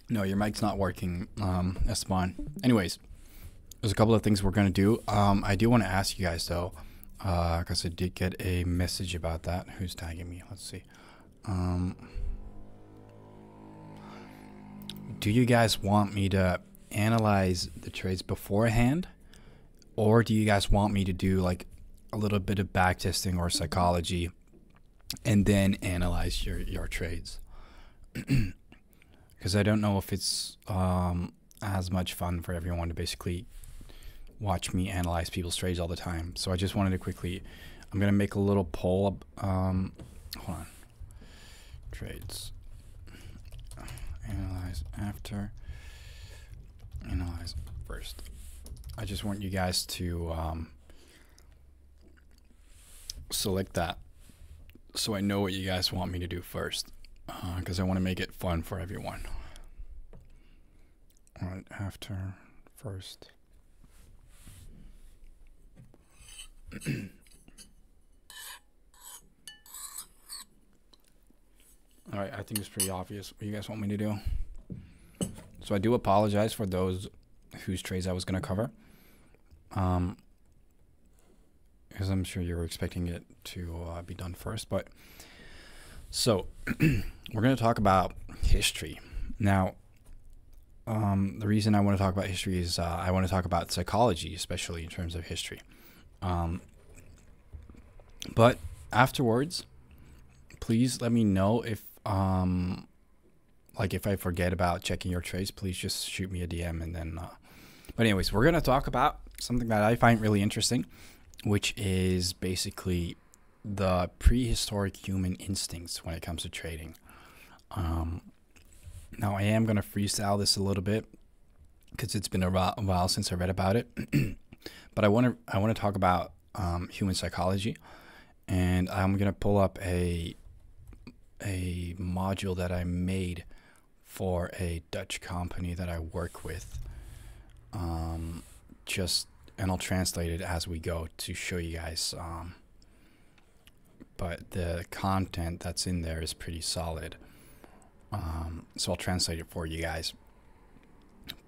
No, your mic's not working, Esteban. Anyways, there's a couple of things we're gonna do. I do want to ask you guys though, because I did get a message about that. Who's tagging me? Let's see. Um, do you guys want me to analyze the trades beforehand, or do you guys want me to do like a little bit of back testing or psychology, and then analyze your trades? Because I don't know if it's as much fun for everyone to basically watch me analyze people's trades all the time. So I just wanted to quickly, I'm gonna make a little poll. Hold on, trades, analyze after, analyze first. I just want you guys to select that, so I know what you guys want me to do first, because I want to make it fun for everyone. All right, after, first. All right, I think it's pretty obvious what you guys want me to do. So I do apologize for those whose trades I was going to cover, because I'm sure you were expecting it to be done first. But so we're going to talk about history. Now, the reason I want to talk about history is I want to talk about psychology, especially in terms of history. But afterwards, please let me know if like if I forget about checking your trades. Please just shoot me a DM, and then but anyways, we're gonna talk about something that I find really interesting, which is basically the prehistoric human instincts when it comes to trading. Now I am gonna freestyle this a little bit because it's been a while since I read about it, but I want to talk about human psychology, and I'm gonna pull up a module that I made for a Dutch company that I work with. And I'll translate it as we go to show you guys. But the content that's in there is pretty solid. So I'll translate it for you guys.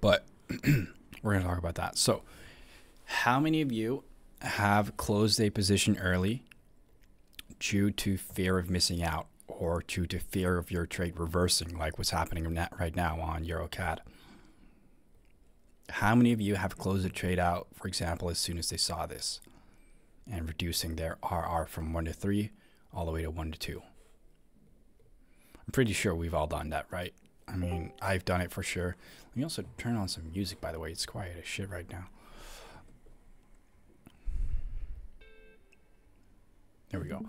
But we're going to talk about that. So, how many of you have closed a position early due to fear of missing out, or due to fear of your trade reversing, like what's happening right now on EuroCAD? How many of you have closed a trade out, for example, as soon as they saw this, and reducing their RR from 1 to 3 all the way to 1 to 2? I'm pretty sure we've all done that, right? I mean, I've done it for sure. Let me also turn on some music, by the way. It's quiet as shit right now. There we go.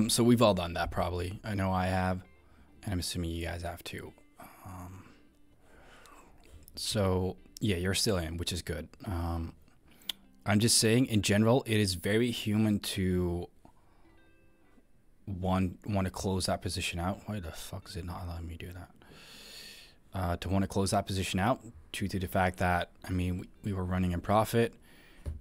So we've all done that probably. I know I have, and I'm assuming you guys have too. So yeah, you're still in, which is good. I'm just saying, in general, it is very human to want to close that position out. Why the fuck is it not allowing me to do that? To want to close that position out due to the fact that, I mean, we were running in profit,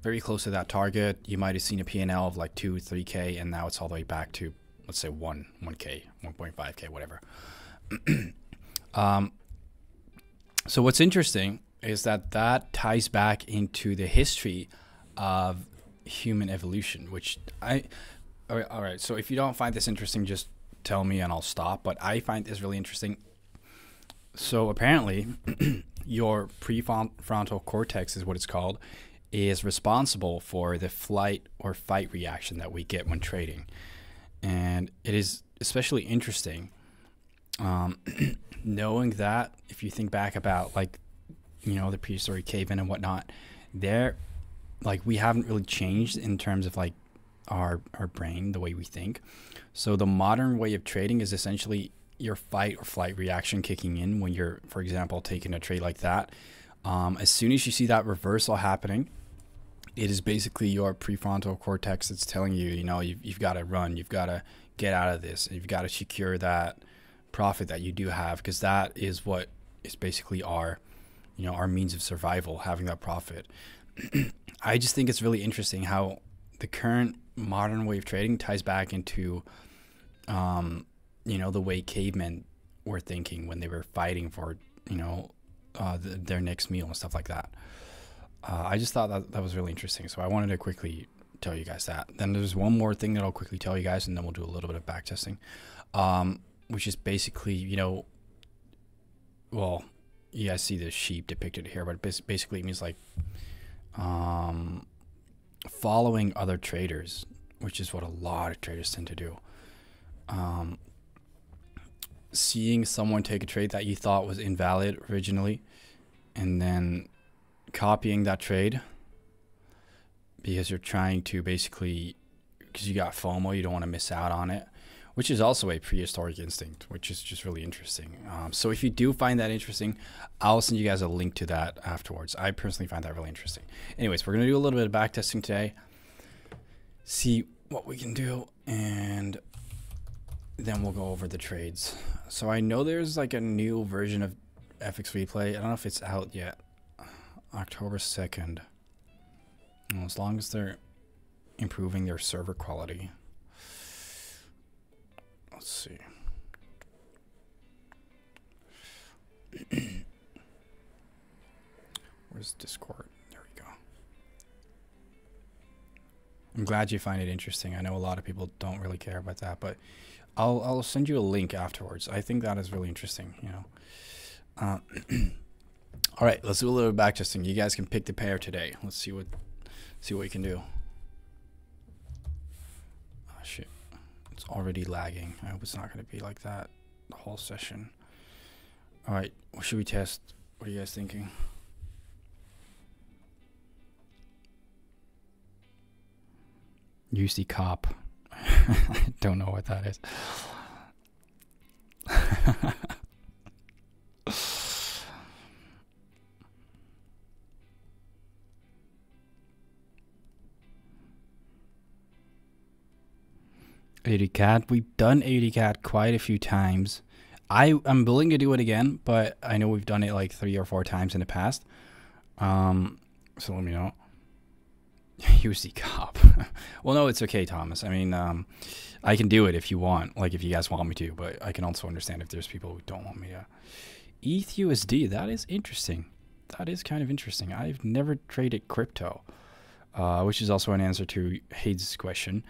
very close to that target. You might have seen a P&L of like 2, 3K, and now it's all the way back to, let's say 1K, 1.5K, whatever. So what's interesting is that ties back into the history of human evolution, which all right. So if you don't find this interesting, just tell me and I'll stop. But I find this really interesting. So apparently, your prefrontal cortex is what it's called, is responsible for the flight or fight reaction that we get when trading. And it is especially interesting knowing that, if you think back about, like, you know, the prehistoric cavemen and whatnot, they're like, we haven't really changed in terms of like our brain, the way we think. So the modern way of trading is essentially your fight or flight reaction kicking in when you're, for example, taking a trade like that. As soon as you see that reversal happening, it is basically your prefrontal cortex that's telling you, you know, you've got to run, you've got to get out of this, you've got to secure that profit that you do have, because that is what is basically our, you know, our means of survival, having that profit. I just think it's really interesting how the current modern way of trading ties back into, you know, the way cavemen were thinking when they were fighting for, you know, their next meal and stuff like that. I just thought that was really interesting. So I wanted to quickly tell you guys that. Then there's one more thing that I'll quickly tell you guys, and then we'll do a little bit of back testing, which is basically, you know, well, you guys see the sheep depicted here, but basically it means like following other traders, which is what a lot of traders tend to do. Seeing someone take a trade that you thought was invalid originally, and then copying that trade because you're trying to basically, because you got FOMO, you don't want to miss out on it, which is also a prehistoric instinct, which is just really interesting. So if you do find that interesting, I'll send you guys a link to that afterwards. I personally find that really interesting. Anyways, we're going to do a little bit of back testing today, see what we can do, and then we'll go over the trades. So I know there's like a new version of FX Replay. I don't know if it's out yet. October 2nd. Well, as long as they're improving their server quality. Let's see. Where's Discord? There we go. I'm glad you find it interesting. I know a lot of people don't really care about that, but I'll send you a link afterwards. I think that is really interesting, you know. All right, let's do a little back testing. You guys can pick the pair today. Let's see what you can do. Oh shit. It's already lagging. I hope it's not going to be like that the whole session. All right, what should we test? What are you guys thinking? UC Cop. I don't know what that is. AudyCAD. We've done AudyCAD quite a few times. I'm willing to do it again, but I know we've done it like 3 or 4 times in the past. So let me know. UC Cop. Well, no, it's okay, Thomas. I mean, I can do it if you want, like if you guys want me to, but I can also understand if there's people who don't want me to. ETHUSD, that is interesting. That is kind of interesting. I've never traded crypto, which is also an answer to Hayes' question.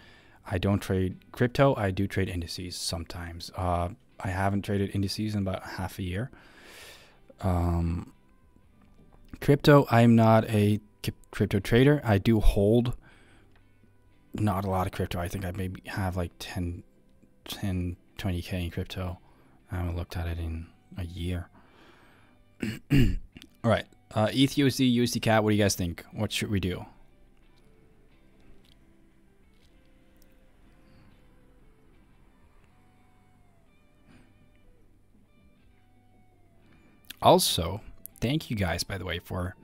I don't trade crypto. I do trade indices sometimes. I haven't traded indices in about half a year. Crypto, I'm not a crypto trader. I do hold not a lot of crypto. I think I maybe have like 10, 20K in crypto. I haven't looked at it in a year. All right. ETHUSD, USD CAD, what do you guys think? What should we do? Also, thank you guys, by the way, for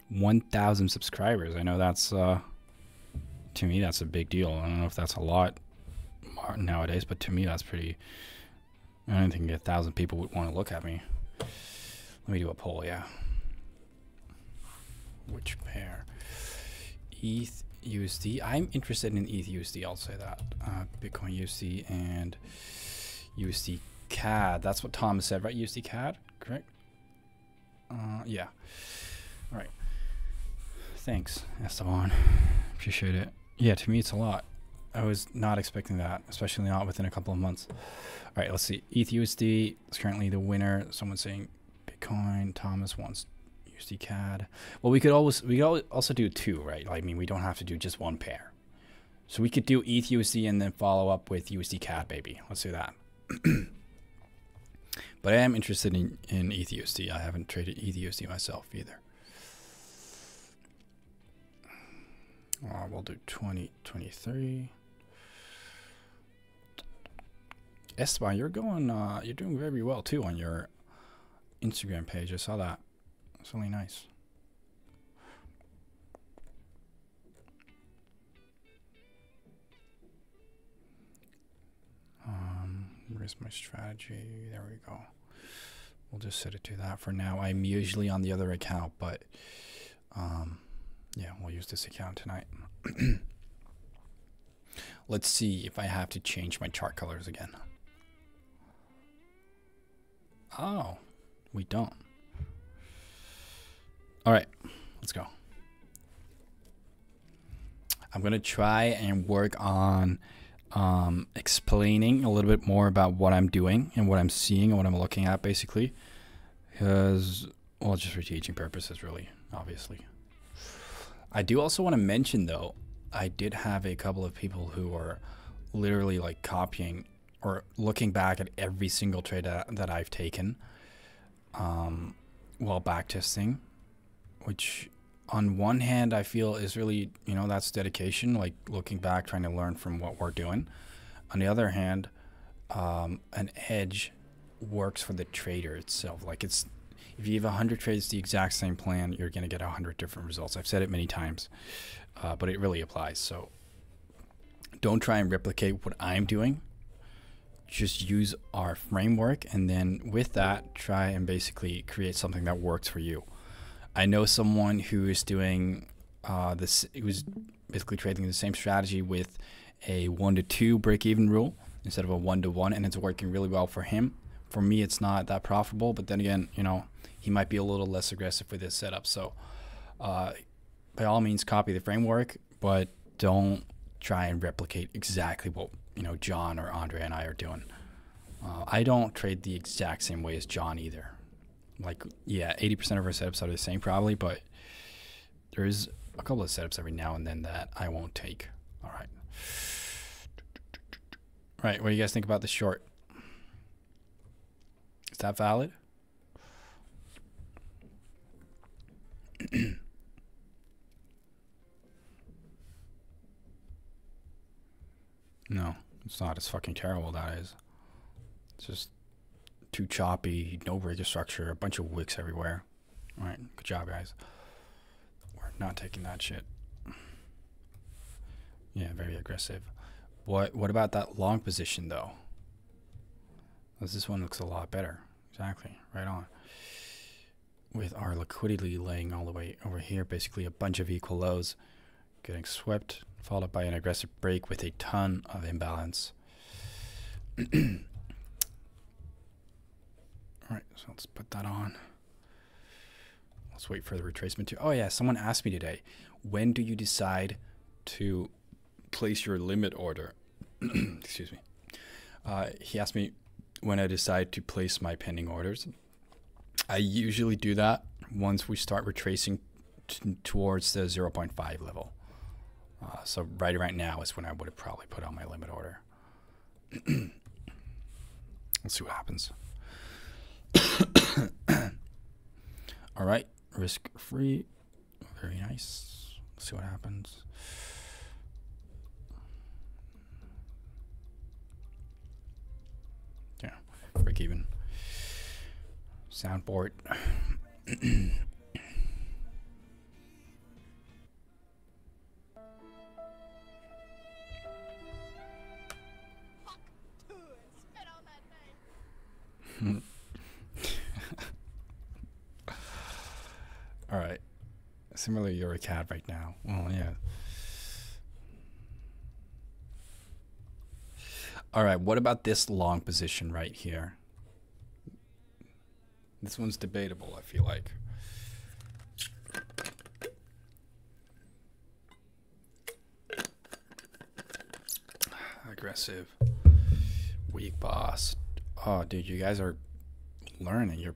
1,000 subscribers. I know that's, to me, that's a big deal. I don't know if that's a lot nowadays, but to me, that's pretty, I don't think 1,000 people would want to look at me. Let me do a poll, yeah. Which pair? ETH USD. I'm interested in ETH USD, I'll say that. Bitcoin USD and USD CAD. That's what Thomas said, right? USD CAD, correct? Yeah. All right. Thanks, Esteban. Appreciate it. Yeah, to me, it's a lot. I was not expecting that, especially not within a couple of months. All right, let's see. ETH USD is currently the winner. Someone's saying Bitcoin. Thomas wants USD CAD. Well, we could also do 2, right? I mean, we don't have to do just one pair. So we could do ETH USD and then follow up with USD CAD, baby. Let's do that. But I am interested in ETH USD. I haven't traded ETH USD myself either. We'll do 2023. Esteban, you're doing very well too on your Instagram page. I saw that. It's really nice. Where's my strategy? There we go. We'll just set it to that for now. I'm usually on the other account, but yeah, we'll use this account tonight. Let's see if I have to change my chart colors again. Oh, we don't. All right, let's go. I'm going to try and work on explaining a little bit more about what I'm doing and what I'm seeing and what I'm looking at, basically. Because, well, just for teaching purposes, really, obviously. I do also want to mention, though, I did have a couple of people who are literally like copying or looking back at every single trade that I've taken while backtesting, which on one hand I feel is really, you know, that's dedication, like looking back, trying to learn from what we're doing. On the other hand, an edge works for the trader itself. Like, it's, if you have 100 trades the exact same plan, you're going to get 100 different results. I've said it many times, but it really applies. So don't try and replicate what I'm doing. Just use our framework, and then with that, try and basically create something that works for you. I know someone who is doing this, who was basically trading the same strategy with a 1-to-2 break-even rule instead of a 1-to-1, and it's working really well for him. For me, it's not that profitable, but then again, you know, he might be a little less aggressive with his setup. So by all means, copy the framework, but don't try and replicate exactly what, you know, John or Andre and I are doing. I don't trade the exact same way as John either. Like, yeah, 80% of our setups are the same probably, but there's a couple of setups every now and then that I won't take. All right. Right, what do you guys think about the short? Is that valid? No, it's not. It's fucking terrible, that is. It's just too choppy, no breaker structure, a bunch of wicks everywhere. All right, good job, guys. We're not taking that shit. Yeah, very aggressive. What about that long position, though? This one looks a lot better. Exactly, right on. With our liquidity laying all the way over here, basically a bunch of equal lows getting swept, followed by an aggressive break with a ton of imbalance. Alright, so let's put that on. Let's wait for the retracement to... Oh yeah, someone asked me today, when do you decide to place your limit order? Excuse me. He asked me when I decide to place my pending orders. I usually do that once we start retracing towards the 0.5 level. So right now is when I would have probably put on my limit order. Let's see what happens. All right, risk free, very nice. Let's see what happens. Yeah, break even. Soundboard. All right. Similarly, you're a cat right now. Well, yeah. All right. What about this long position right here? This one's debatable, I feel like. Aggressive. Weak boss. Oh, dude, you guys are learning. You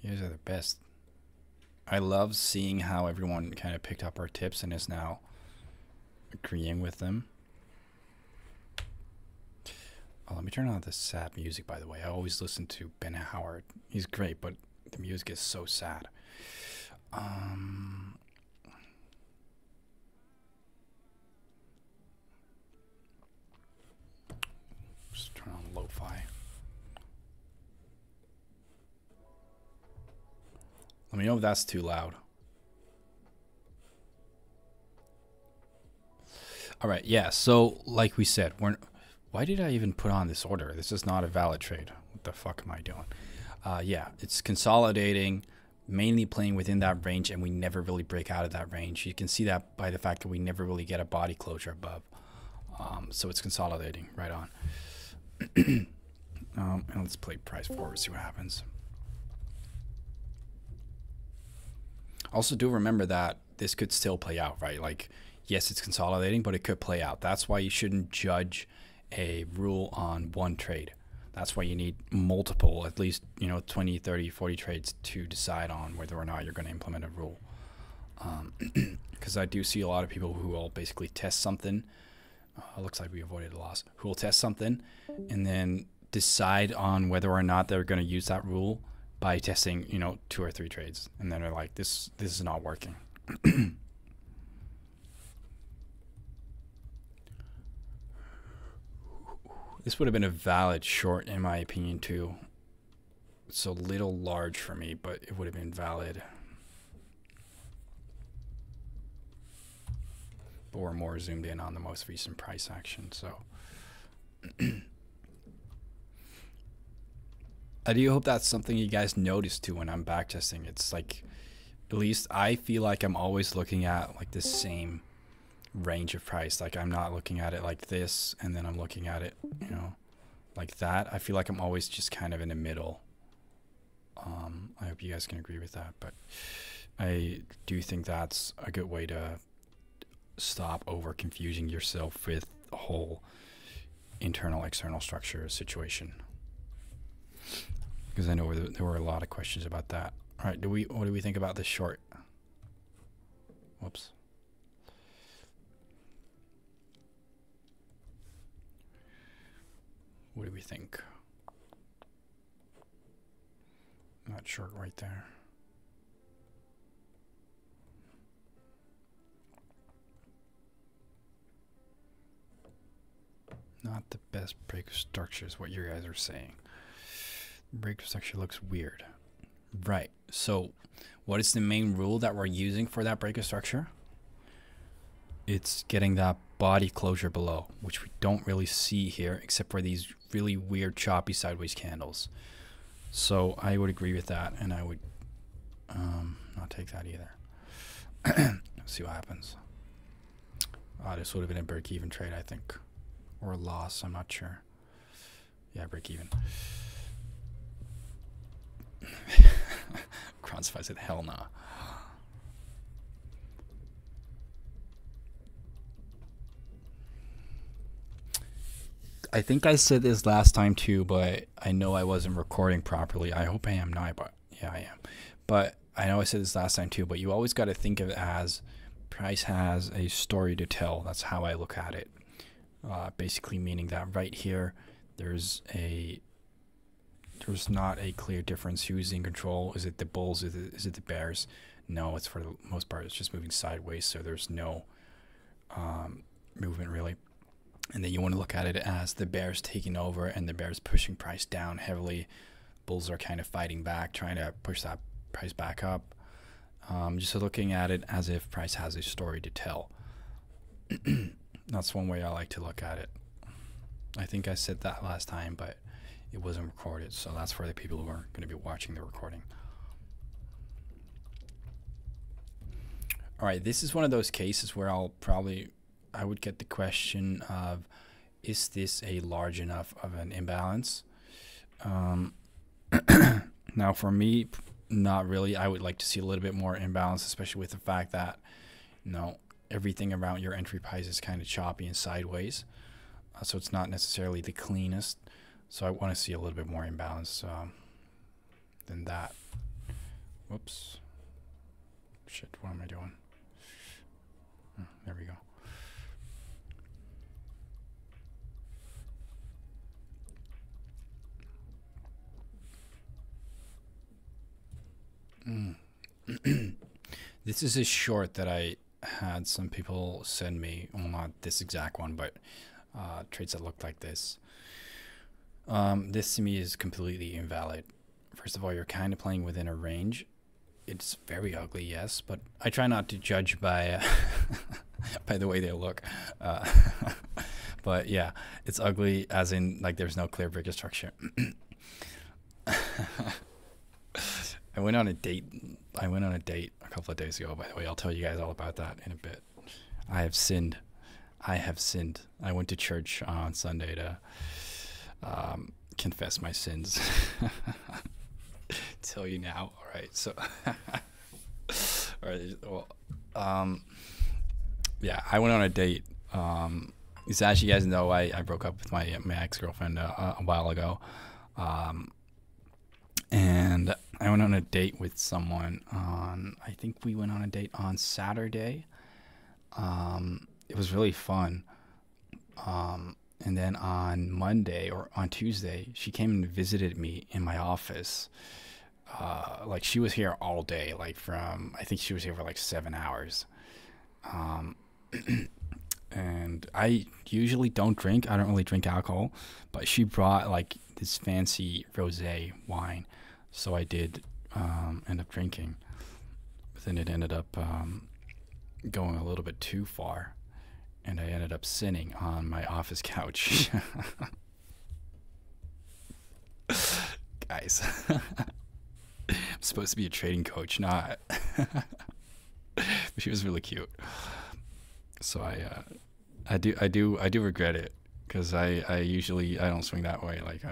guys are the best. I love seeing how everyone kind of picked up our tips and is now agreeing with them. Oh, let me turn on the sad music, by the way. I always listen to Ben Howard. He's great, but the music is so sad. Just turn on lo-fi. Let me know if that's too loud. All right, yeah, so like we said, why did I even put on this order? This is not a valid trade. What the fuck am I doing? Yeah, it's consolidating, mainly playing within that range, and we never really break out of that range. You can see that by the fact that we never really get a body closure above. So it's consolidating right on. And let's play price forward, see what happens. Also, do remember that this could still play out, right? Like, yes, it's consolidating, but it could play out. That's why you shouldn't judge a rule on one trade. That's why you need multiple, at least, 20, 30, 40 trades to decide on whether or not you're going to implement a rule. Because I do see a lot of people who will basically test something. Looks like we avoided a loss. Who will test something and then decide on whether or not they're going to use that rule by testing, 2 or 3 trades. And then they're like, this is not working. This would have been a valid short, in my opinion, too. It's a little large for me, but it would have been valid. But we're more zoomed in on the most recent price action, so. I do hope that's something you guys notice too when I'm backtesting. It's like, at least I feel like I'm always looking at like the same range of price. Like I'm not looking at it like this and then I'm looking at it, like that. I feel like I'm always just kind of in the middle. I hope you guys can agree with that, but I do think that's a good way to stop over confusing yourself with the whole internal external structure situation, because I know there were a lot of questions about that. All right, what do we think about this short? Whoops. What do we think? Not short right there. Not the best break structure is what you guys are saying. Break structure looks weird. Right. So what is the main rule that we're using for that break structure? It's getting that body closure below, which we don't really see here except for these really weird choppy sideways candles. So I would agree with that, and I would not take that either. Let's see what happens. This would have been a break-even trade, I think. Or a loss, I'm not sure. Yeah, break even. Cronspy said, hell nah. I think I said this last time too, but I know I wasn't recording properly. I hope I am now, but yeah, I am. But I know I said this last time too, but you always got to think of it as price has a story to tell. That's how I look at it. Basically meaning that right here, there's not a clear difference. Who's in control? Is it the bulls? Is it the bears? No, it's for the most part, it's just moving sideways. So there's no movement really. And then you want to look at it as the bears taking over and the bears pushing price down heavily. Bulls are kind of fighting back, trying to push that price back up. Just looking at it as if price has a story to tell. That's one way I like to look at it. I think I said that last time, but it wasn't recorded. So that's for the people who are going to be watching the recording. All right, this is one of those cases where I would get the question of, is this a large enough of an imbalance? Now for me, not really. I would like to see a little bit more imbalance, especially with the fact that, everything around your entry price is kind of choppy and sideways. So it's not necessarily the cleanest. So I want to see a little bit more imbalance than that. Whoops. Shit, what am I doing? There we go. This is a short that I had some people send me. Well, not this exact one, but trades that look like this. This to me is completely invalid. First of all, you're kind of playing within a range. It's very ugly, yes, but I try not to judge by by the way they look. But yeah, it's ugly as in like there's no clear break structure. I went on a date a couple of days ago, by the way. I'll tell you guys all about that in a bit. I have sinned. I went to church on Sunday to confess my sins. Tell you now. All right. So, all right. Well, yeah, I went on a date. So as you guys know, I broke up with my ex-girlfriend a while ago. And I went on a date with someone I think we went on a date on Saturday. It was really fun. And then on Monday or on Tuesday, she came and visited me in my office. Like she was here all day, like I think she was here for like 7 hours. And I usually don't drink. I don't really drink alcohol, but she brought like this fancy rosé wine. So I did end up drinking, but then it ended up going a little bit too far, and I ended up sinning on my office couch. Guys, I'm supposed to be a trading coach, not. But she was really cute, so I do regret it because I usually I don't swing that way. Like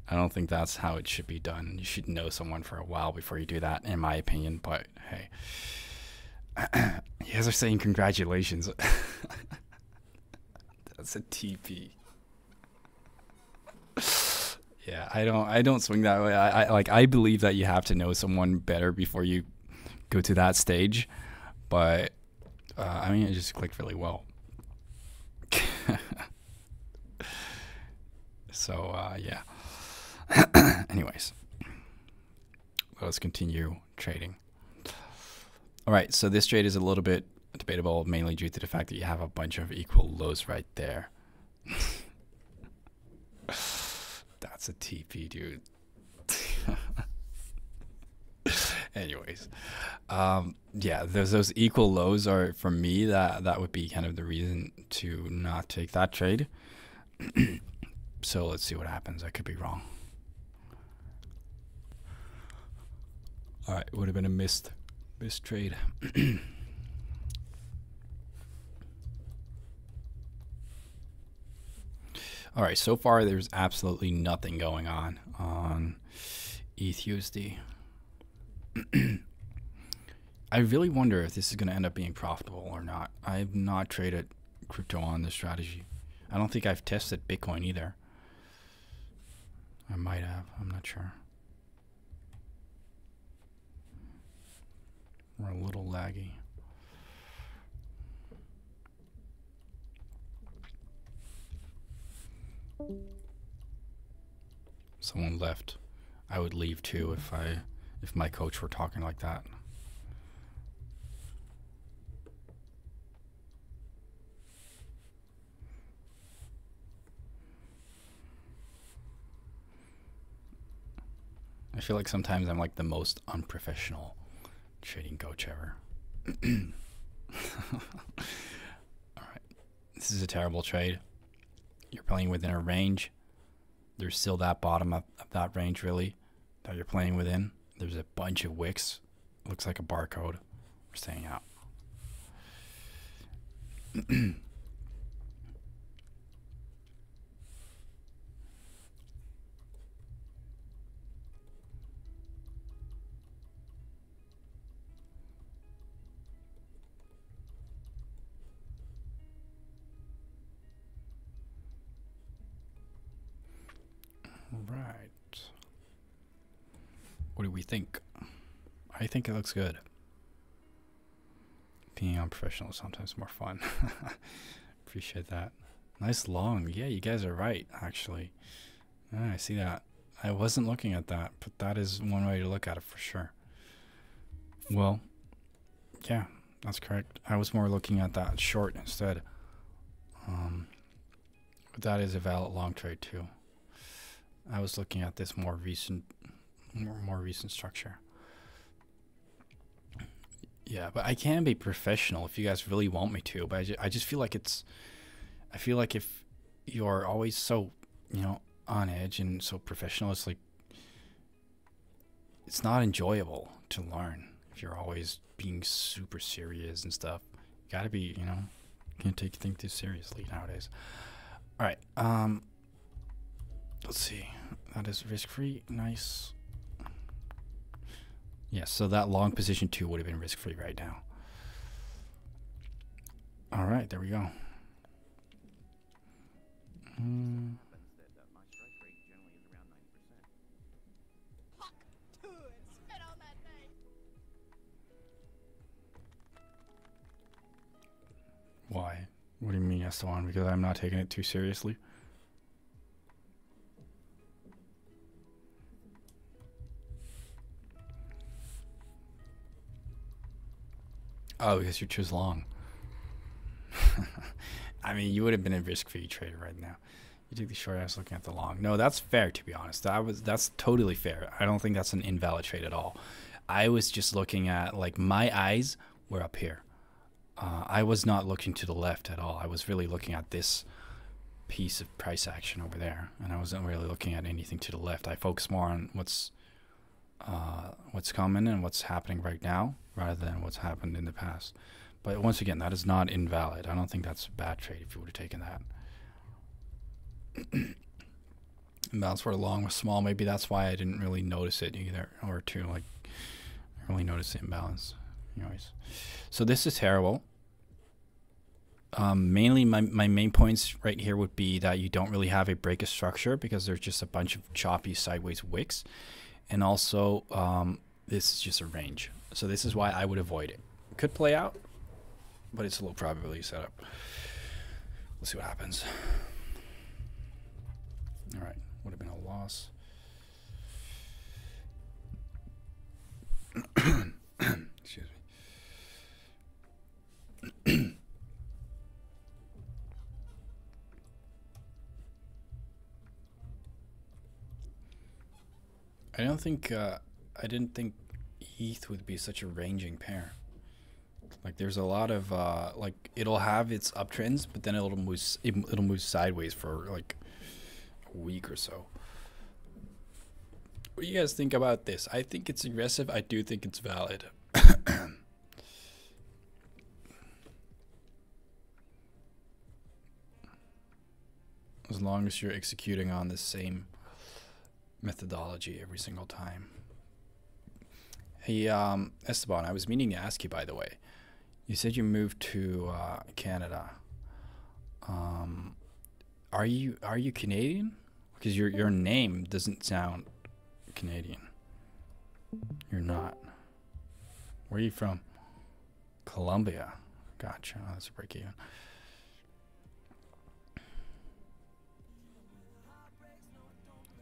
I don't think that's how it should be done. You should know someone for a while before you do that, in my opinion. But hey, you guys are saying congratulations. That's a TP. Yeah, I don't swing that way. I believe that you have to know someone better before you go to that stage. But I mean, it just clicked really well. So yeah. Anyways, let's continue trading. All right, so this trade is a little bit debatable, mainly due to the fact that you have a bunch of equal lows right there. That's a TP, dude. Anyways, yeah, those equal lows are, for me, that would be kind of the reason to not take that trade. So let's see what happens. I could be wrong. All right, would have been a missed trade. All right, so far there's absolutely nothing going on ETHUSD. I really wonder if this is going to end up being profitable or not. I have not traded crypto on this strategy. I don't think I've tested Bitcoin either. I might have. I'm not sure. We're a little laggy. Someone left. I would leave too if my coach were talking like that. I feel like sometimes I'm like the most unprofessional trading coach ever. Alright. This is a terrible trade. You're playing within a range. There's still that bottom of that range, really, that you're playing within. There's a bunch of wicks. Looks like a barcode. We're staying out. Right. What do we think? I think it looks good. Being unprofessional is sometimes more fun. Appreciate that. Nice long. Yeah, you guys are right, actually. I see that. I wasn't looking at that, but that is one way to look at it for sure. Well, yeah, that's correct. I was more looking at that short instead. That is a valid long trade too. I was looking at this more recent structure. Yeah, but I can be professional if you guys really want me to. But I just feel like I feel like if you're always so, on edge and so professional, it's like, it's not enjoyable to learn if you're always being super serious and stuff. You gotta be, can't take things too seriously nowadays. All right, let's see. That is risk-free. Nice. Yes, so that long position 2 would have been risk-free right now. All right, there we go. Why? What do you mean S1? Because I'm not taking it too seriously? Oh, because you choose long. I mean, you would have been a risk-free trader right now. You took the short. I was looking at the long. No, that's fair, to be honest. That's totally fair. I don't think that's an invalid trade at all. I was just looking at, like, my eyes were up here. I was not looking to the left at all. I was really looking at this piece of price action over there, and I wasn't really looking at anything to the left. I focused more on what's coming and what's happening right now, rather than what's happened in the past. But once again, that is not invalid. I don't think that's a bad trade if you would have taken that. Imbalance for the long was small. Maybe that's why I didn't really notice it either, or two. Like, I really noticed the imbalance. Anyways, so this is terrible. Mainly, my main points right here would be that you don't really have a break of structure because there's just a bunch of choppy sideways wicks, and also this is just a range. So this is why I would avoid it. Could play out, but it's a low probability setup. Let's see what happens. All right, would have been a loss. Excuse me. I didn't think ETH would be such a ranging pair. Like, there's a lot of like, it'll have its uptrends, but then it'll move sideways for like a week or so. What do you guys think about this? I think it's aggressive. I do think it's valid. As long as you're executing on the same methodology every single time. Hey, Esteban, I was meaning to ask you, by the way. You said you moved to Canada. Are you Canadian? Because your name doesn't sound Canadian. You're not. Where are you from? Colombia. Gotcha. Oh, that's a break even.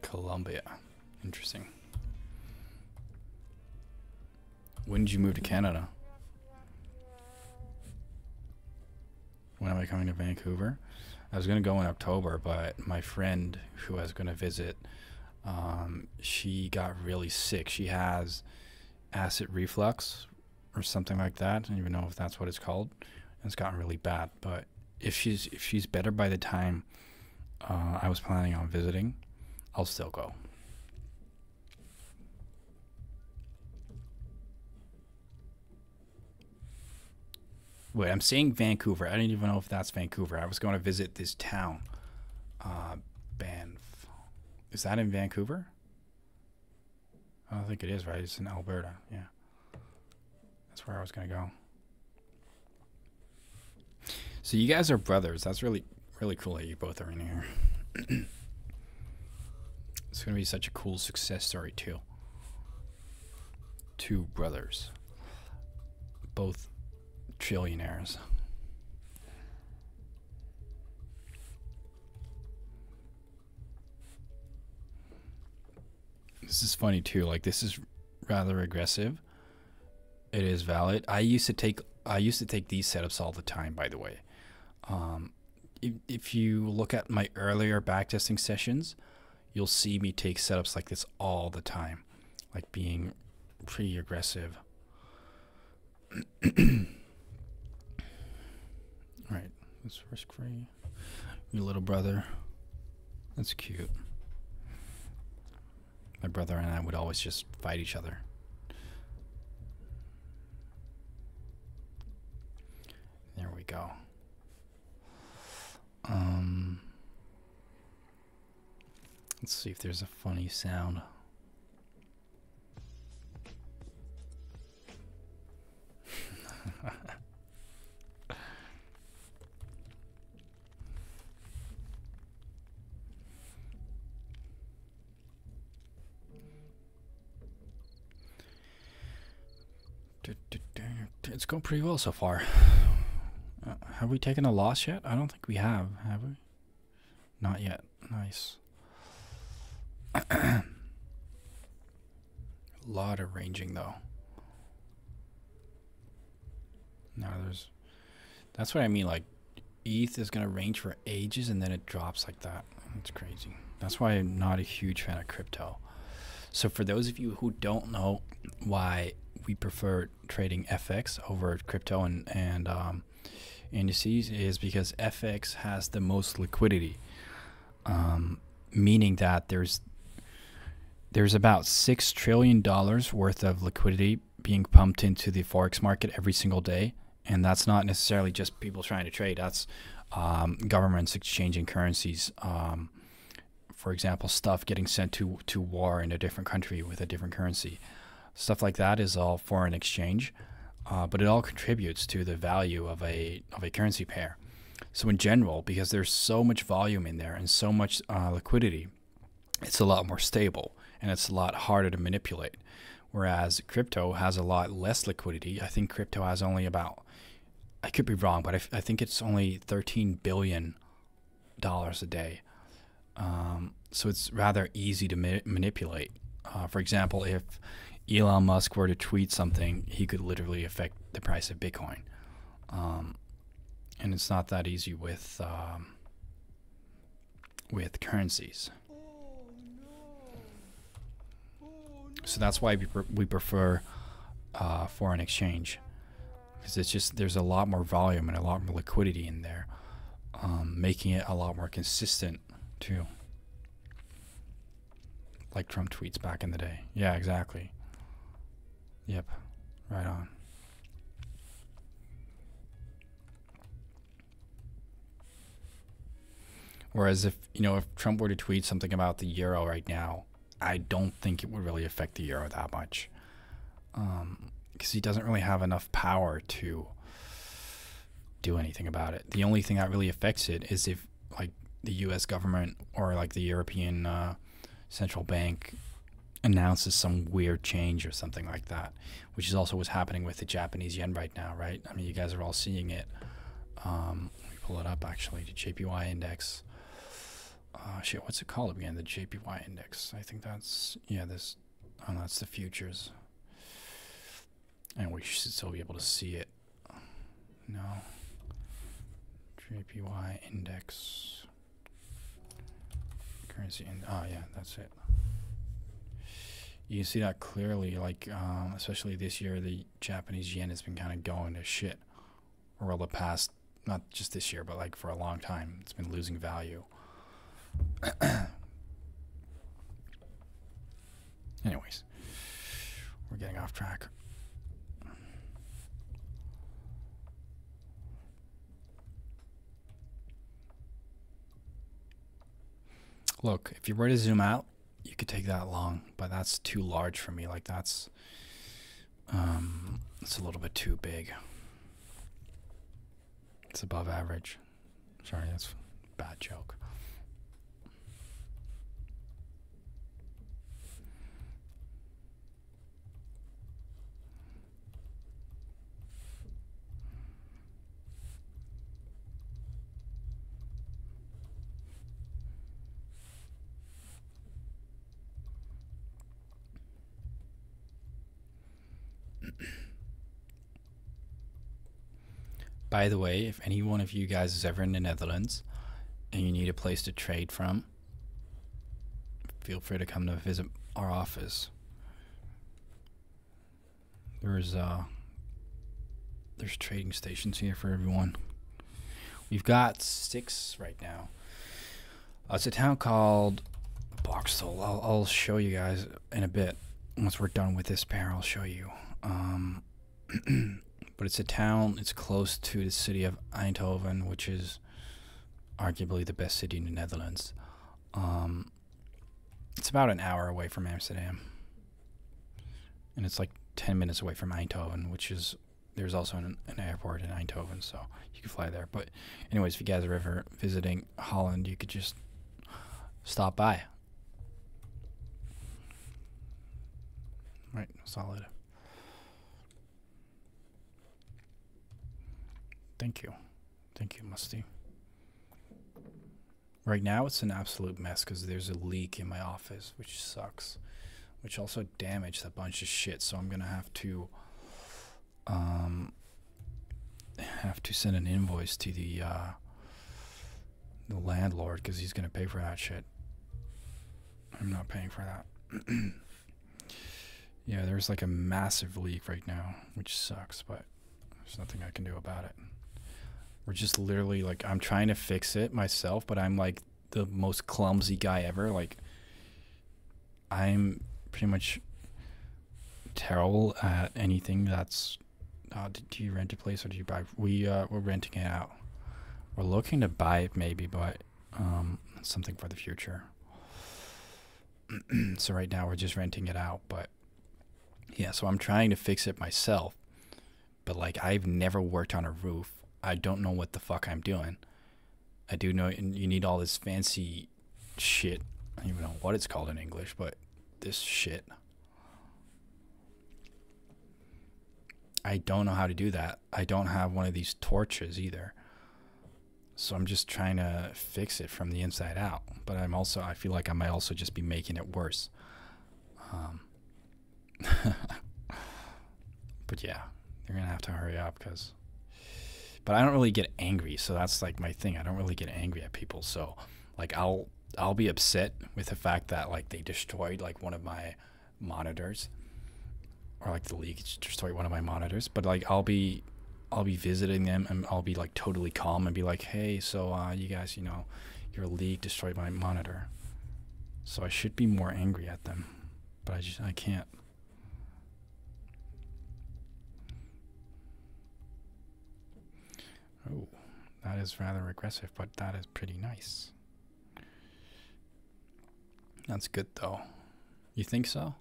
Colombia. Interesting. When did you move to Canada? When am I coming to Vancouver? I was going to go in October, but my friend who I was going to visit, she got really sick. She has acid reflux or something like that. I don't even know if that's what it's called. It's gotten really bad. But if she's better by the time I was planning on visiting, I'll still go. Wait, I'm saying Vancouver. I didn't even know if that's Vancouver. I was going to visit this town. Banff. Is that in Vancouver? I don't think it is, right? It's in Alberta. Yeah. That's where I was going to go. So you guys are brothers. That's really, really cool that you both are in here. It's going to be such a cool success story, too. Two brothers. Both trillionaires. This is funny too. Like, this is rather aggressive. It is valid. I used to take these setups all the time, by the way. If you look at my earlier backtesting sessions, you'll see me take setups like this all the time, like being pretty aggressive. Right, that's risk free. Your little brother. That's cute. My brother and I would always just fight each other. There we go. Let's see if there's a funny sound. It's going pretty well so far. Have we taken a loss yet? I don't think we have we? Not yet. Nice. A lot of ranging though. No, that's what I mean, like ETH is gonna range for ages and then it drops like that. It's crazy. That's why I'm not a huge fan of crypto. So for those of you who don't know why we prefer trading FX over crypto and indices, is because FX has the most liquidity, meaning that there's about $6 trillion worth of liquidity being pumped into the forex market every single day, and that's not necessarily just people trying to trade. That's governments exchanging currencies. For example, stuff getting sent to war in a different country with a different currency. Stuff like that is all foreign exchange, but it all contributes to the value of a currency pair. So in general, because there's so much volume in there and so much liquidity, it's a lot more stable and it's a lot harder to manipulate. Whereas crypto has a lot less liquidity. I think crypto has only about, I could be wrong, but I think it's only $13 billion a day. So it's rather easy to manipulate. For example, if Elon Musk were to tweet something, he could literally affect the price of Bitcoin. And it's not that easy with currencies. So that's why we prefer foreign exchange, because it's just there's a lot more volume and a lot more liquidity in there, making it a lot more consistent too. Like Trump tweets back in the day. Yeah, exactly. Yep, right on. Whereas if Trump were to tweet something about the euro right now, I don't think it would really affect the euro that much, because he doesn't really have enough power to do anything about it. The only thing that really affects it is if like the U.S. government or like the European central bank announces some weird change or something like that, which is also what's happening with the Japanese yen right now, right? I mean, you guys are all seeing it. Let me pull it up actually, the JPY index. Shit, what's it called again? The JPY index. I think that's, this, that's the futures. And we should still be able to see it. No. JPY index. Currency, yeah, that's it. You can see that clearly, like, especially this year, the Japanese yen has been kind of going to shit. Or the past, not just this year, but like for a long time. It's been losing value. Anyways, we're getting off track. Look, if you were to zoom out, you could take that long, but that's too large for me. Like that's it's a little bit too big. It's above average. Sorry, that's a bad joke. By the way, if any one of you guys is ever in the Netherlands and you need a place to trade from, feel free to come to visit our office. There's trading stations here for everyone. We've got 6 right now. It's a town called Boxtel. I'll show you guys in a bit. Once we're done with this pair, I'll show you. But it's a town. It's close to the city of Eindhoven, which is arguably the best city in the Netherlands. It's about an hour away from Amsterdam, and it's like 10 minutes away from Eindhoven, which is there's also an airport in Eindhoven, so you can fly there. But anyways, if you guys are ever visiting Holland, you could just stop by. Right, solid. Thank you, Musty. Right now it's an absolute mess because there's a leak in my office, which sucks, which also damaged a bunch of shit. So I'm gonna have to send an invoice to the landlord because he's gonna pay for that shit. I'm not paying for that. Yeah, there's like a massive leak right now, which sucks, but there's nothing I can do about it. We're just literally like, I'm trying to fix it myself, but I'm like the most clumsy guy ever. Like, I'm pretty much terrible at anything that's, do you rent a place or do you buy? We're renting it out. We're looking to buy it maybe, but something for the future. So right now we're just renting it out, but yeah, so I'm trying to fix it myself, but like I've never worked on a roof. I don't know what the fuck I'm doing. I do know you need all this fancy shit. I don't even know what it's called in English, but this shit. I don't know how to do that. I don't have one of these torches either. So I'm just trying to fix it from the inside out. But I feel like I might also just be making it worse. But yeah, you're gonna have to hurry up but I don't really get angry, so that's like my thing. I don't really get angry at people, so like I'll be upset with the fact that like they destroyed like one of my monitors, or like the league destroyed one of my monitors. But like I'll be visiting them and I'll be like totally calm and be like, hey, so you guys, your league destroyed my monitor. So I should be more angry at them, but I can't. Oh, that is rather aggressive, but that is pretty nice. That's good, though. You think so?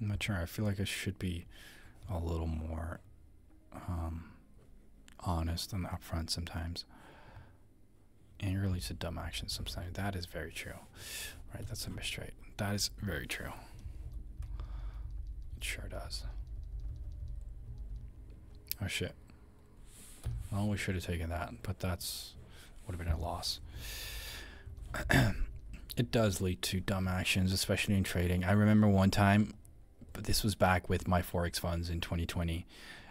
I'm not sure. I feel like I should be a little more honest and upfront sometimes. And really, it's a dumb action sometimes. That is very true. Right, that's a mistrade. That is very true. It sure does. Oh shit. Well, we should have taken that, but would have been a loss. It does lead to dumb actions, especially in trading. I remember one time, but this was back with my Forex funds in 2020.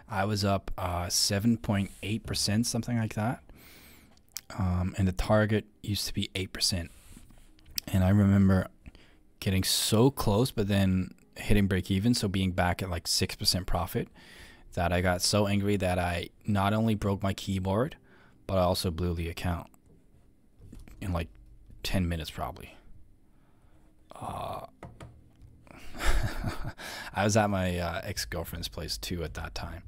I was up 7.8%, something like that. And the target used to be 8%. And I remember getting so close, but then hitting break even, so being back at like 6% profit, that I got so angry that I not only broke my keyboard, but I also blew the account in like 10 minutes probably. I was at my ex-girlfriend's place too at that time,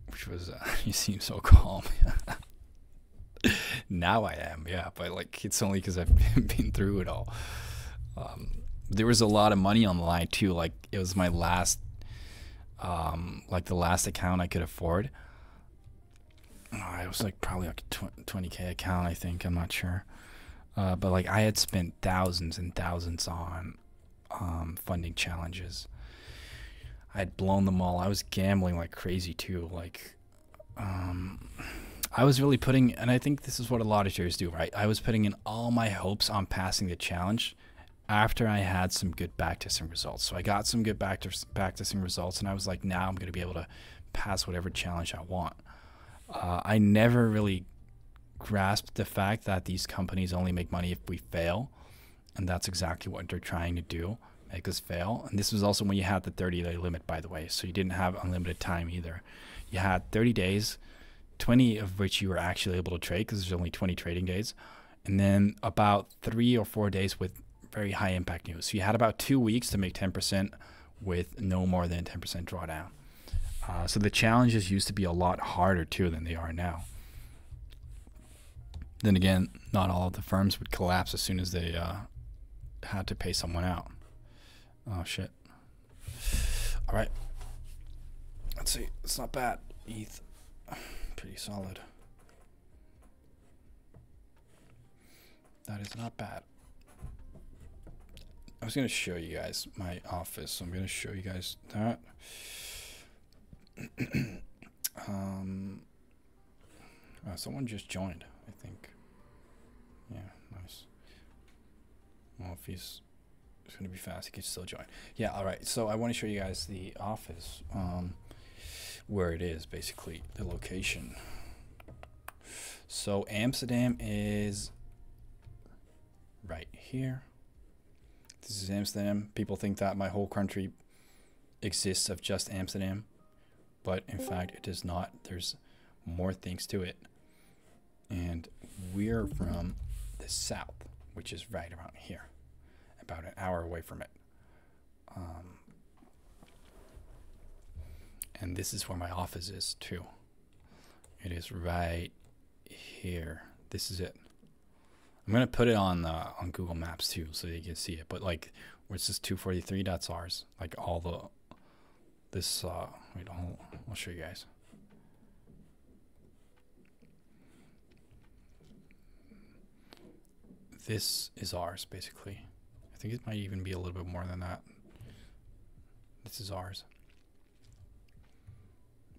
which was, you seem so calm. Now I am, yeah, but like it's only because I've been through it all. There was a lot of money on the line too. Like it was my last, like the last account I could afford. It was like probably like a 20K account, I think. I'm not sure. But like I had spent thousands and thousands on funding challenges. I had blown them all. I was gambling like crazy too. Like I was really putting, and I think this is what a lot of traders do, right? I was putting in all my hopes on passing the challenge after I had some good backtesting results. So I got some good backtesting results, and I was like, now I'm going to be able to pass whatever challenge I want. I never really grasped the fact that these companies only make money if we fail, and that's exactly what they're trying to do, make us fail. And this was also when you had the 30-day limit, by the way, so you didn't have unlimited time either. You had 30 days, 20 of which you were actually able to trade because there's only 20 trading days, and then about 3 or 4 days with very high impact news. So you had about 2 weeks to make 10% with no more than 10% drawdown. So the challenges used to be a lot harder too than they are now. Then again, not all of the firms would collapse as soon as they had to pay someone out. Oh shit. All right. Let's see. It's not bad. ETH. Pretty solid. That is not bad. I was going to show you guys my office. So I'm going to show you guys that. Someone just joined, I think. Yeah, nice. Well, if he's going to be fast, he can still join. Yeah, all right. So I want to show you guys the office, where it is, basically, the location. So Amsterdam is right here. This is Amsterdam. People think that my whole country exists of just Amsterdam, but in fact it does not. There's more things to it. And we're from the south, which is right around here, about an hour away from it. And this is where my office is too. It is right here. This is it. I'm gonna put it on Google Maps too, so you can see it. But like, where it says 243, that's ours. Like all this. Wait, I'll show you guys. This is ours, basically. I think it might even be a little bit more than that. This is ours.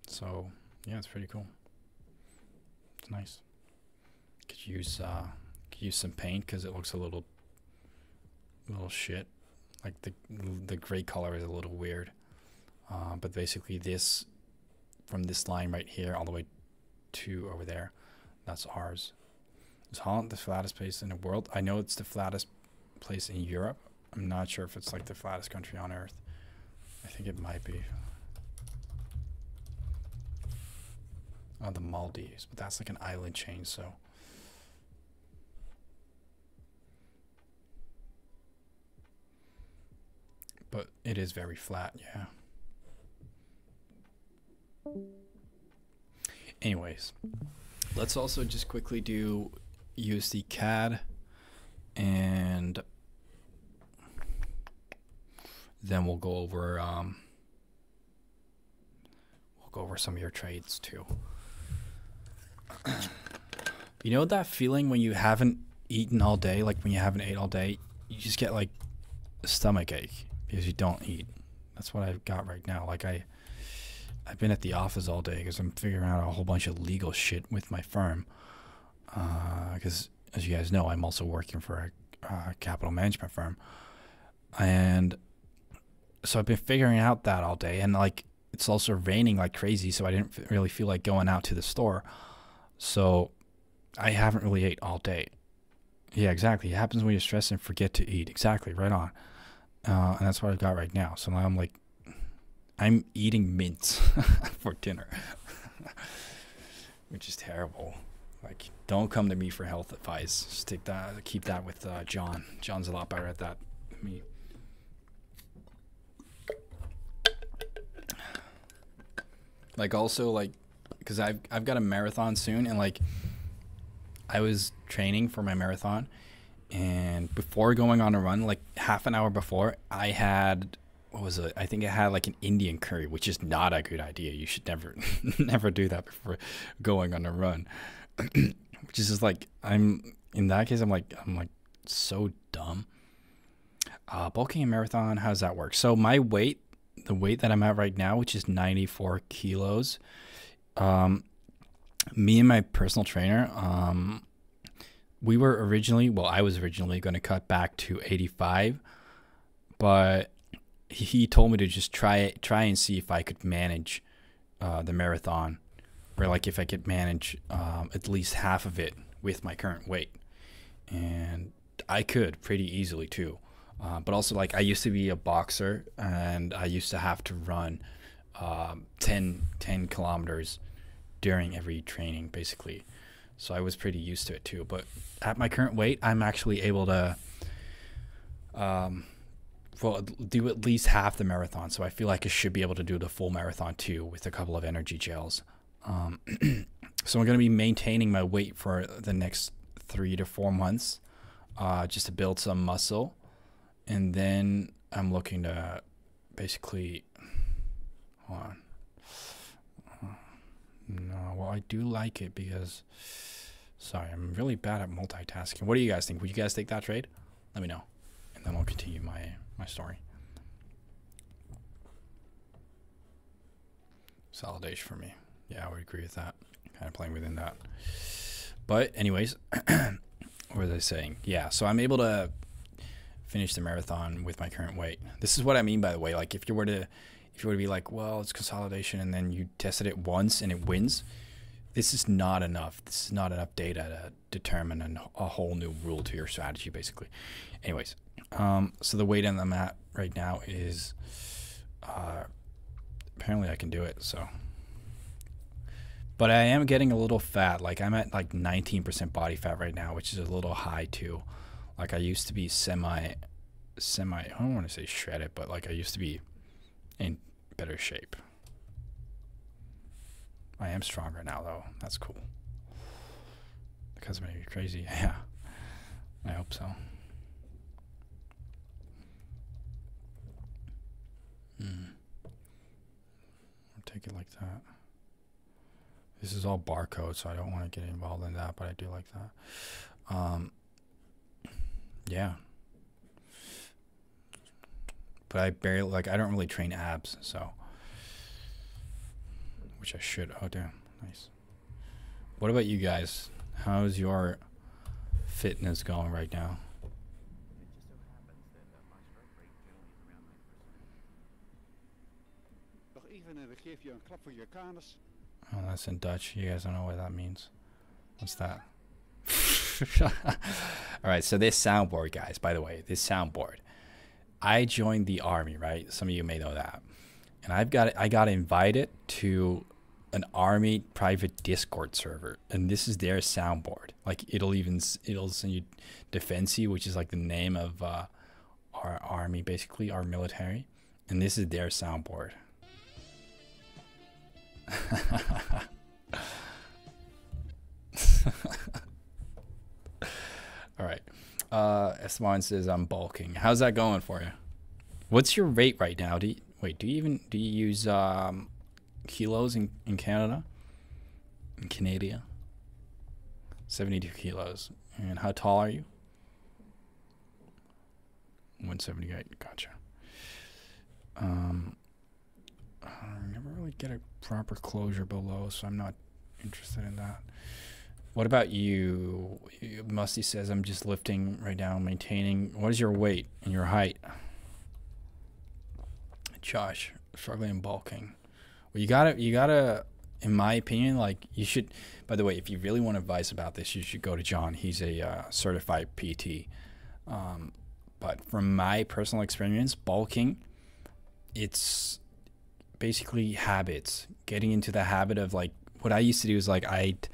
So yeah, it's pretty cool. It's nice. Could use some paint because it looks a little shit. Like the gray color is a little weird. But basically this, from this line right here all the way to over there, that's ours. Is Holland the flattest place in the world? I know it's the flattest place in Europe. I'm not sure if it's like the flattest country on Earth. I think it might be. Oh, the Maldives, but that's like an island chain, so. But it is very flat, yeah. Anyways, let's also just quickly do USD CAD, and then we'll go over some of your trades too. You know that feeling when you haven't eaten all day, like when you haven't ate all day, you just get like a stomach ache because you don't eat. That's what I've got right now. Like I've been at the office all day because I'm figuring out a whole bunch of legal shit with my firm. Because as you guys know, I'm also working for a capital management firm, and so I've been figuring out that all day. And like it's also raining like crazy, so I didn't really feel like going out to the store. So I haven't really ate all day. Yeah, exactly. It happens when you're stressed and forget to eat. Exactly, right on. And that's what I've got right now. So now I'm eating mints for dinner, which is terrible. Like, don't come to me for health advice. Just keep that with John. John's a lot better at that than me. Like also like, because I've got a marathon soon, and like I was training for my marathon, and before going on a run, like half an hour before, I had, what was it? I think I had like an Indian curry, which is not a good idea. You should never never do that before going on a run. Which is just like, in that case I'm like so dumb. Bulking a marathon, how does that work? So my weight, the weight that I'm at right now, which is 94 kilos, me and my personal trainer, I was originally going to cut back to 85, but he told me to just try and see if I could manage the marathon, or like if I could manage at least half of it with my current weight. And I could pretty easily too. But also, like, I used to be a boxer, and I used to have to run 10 kilometers during every training, basically. So I was pretty used to it too. But at my current weight, I'm actually able to do at least half the marathon. So I feel like I should be able to do the full marathon too with a couple of energy gels. So I'm going to be maintaining my weight for the next 3 to 4 months, just to build some muscle. And then I'm looking to basically, hold on. No, well, I do like it because, sorry, I'm really bad at multitasking. What do you guys think? Would you guys take that trade? Let me know. And then I'll continue my story. Consolidation for me. Yeah, I would agree with that. Kind of playing within that. But anyways, what was I saying? Yeah, so I'm able to finish the marathon with my current weight. This is what I mean, by the way. Like, if you were to be like, well, it's consolidation, and then you tested it once and it wins, this is not enough. This is not enough data to determine a whole new rule to your strategy, basically. Anyways, so the weight I'm at right now is, apparently I can do it, so. But I am getting a little fat. Like, I'm at like 19% body fat right now, which is a little high too. Like, I used to be semi, I don't want to say shredded, but like I used to be in better shape. I am stronger now, though. That's cool. Because maybe crazy. Yeah. I hope so. I'll take it like that. This is all barcode, so I don't want to get involved in that, but I do like that. Yeah. But I barely, like, I don't really train abs, so. Which I should. Oh, damn. Nice. What about you guys? How's your fitness going right now? Oh, that's in Dutch. You guys don't know what that means. What's that? All right, so this soundboard, guys, by the way, this soundboard. I joined the army, right? Some of you may know that. And I got invited to an army private Discord server, and this is their soundboard. Like, it'll send you Defensi, which is like the name of our army, basically our military, and this is their soundboard. All right. Esteban says I'm bulking. How's that going for you? What's your rate right now? Do you use kilos in Canada? In Canada? 72 kilos. And how tall are you? 178. Gotcha. I never really get a proper closure below, so I'm not interested in that. What about you? Musty says I'm just lifting right now, maintaining. What is your weight and your height? Josh, struggling and bulking. Well, you gotta, in my opinion, like, you should, by the way, if you really want advice about this, you should go to John. He's a certified PT. But from my personal experience, bulking, it's basically habits. Getting into the habit of, like, what I used to do is, like, I'd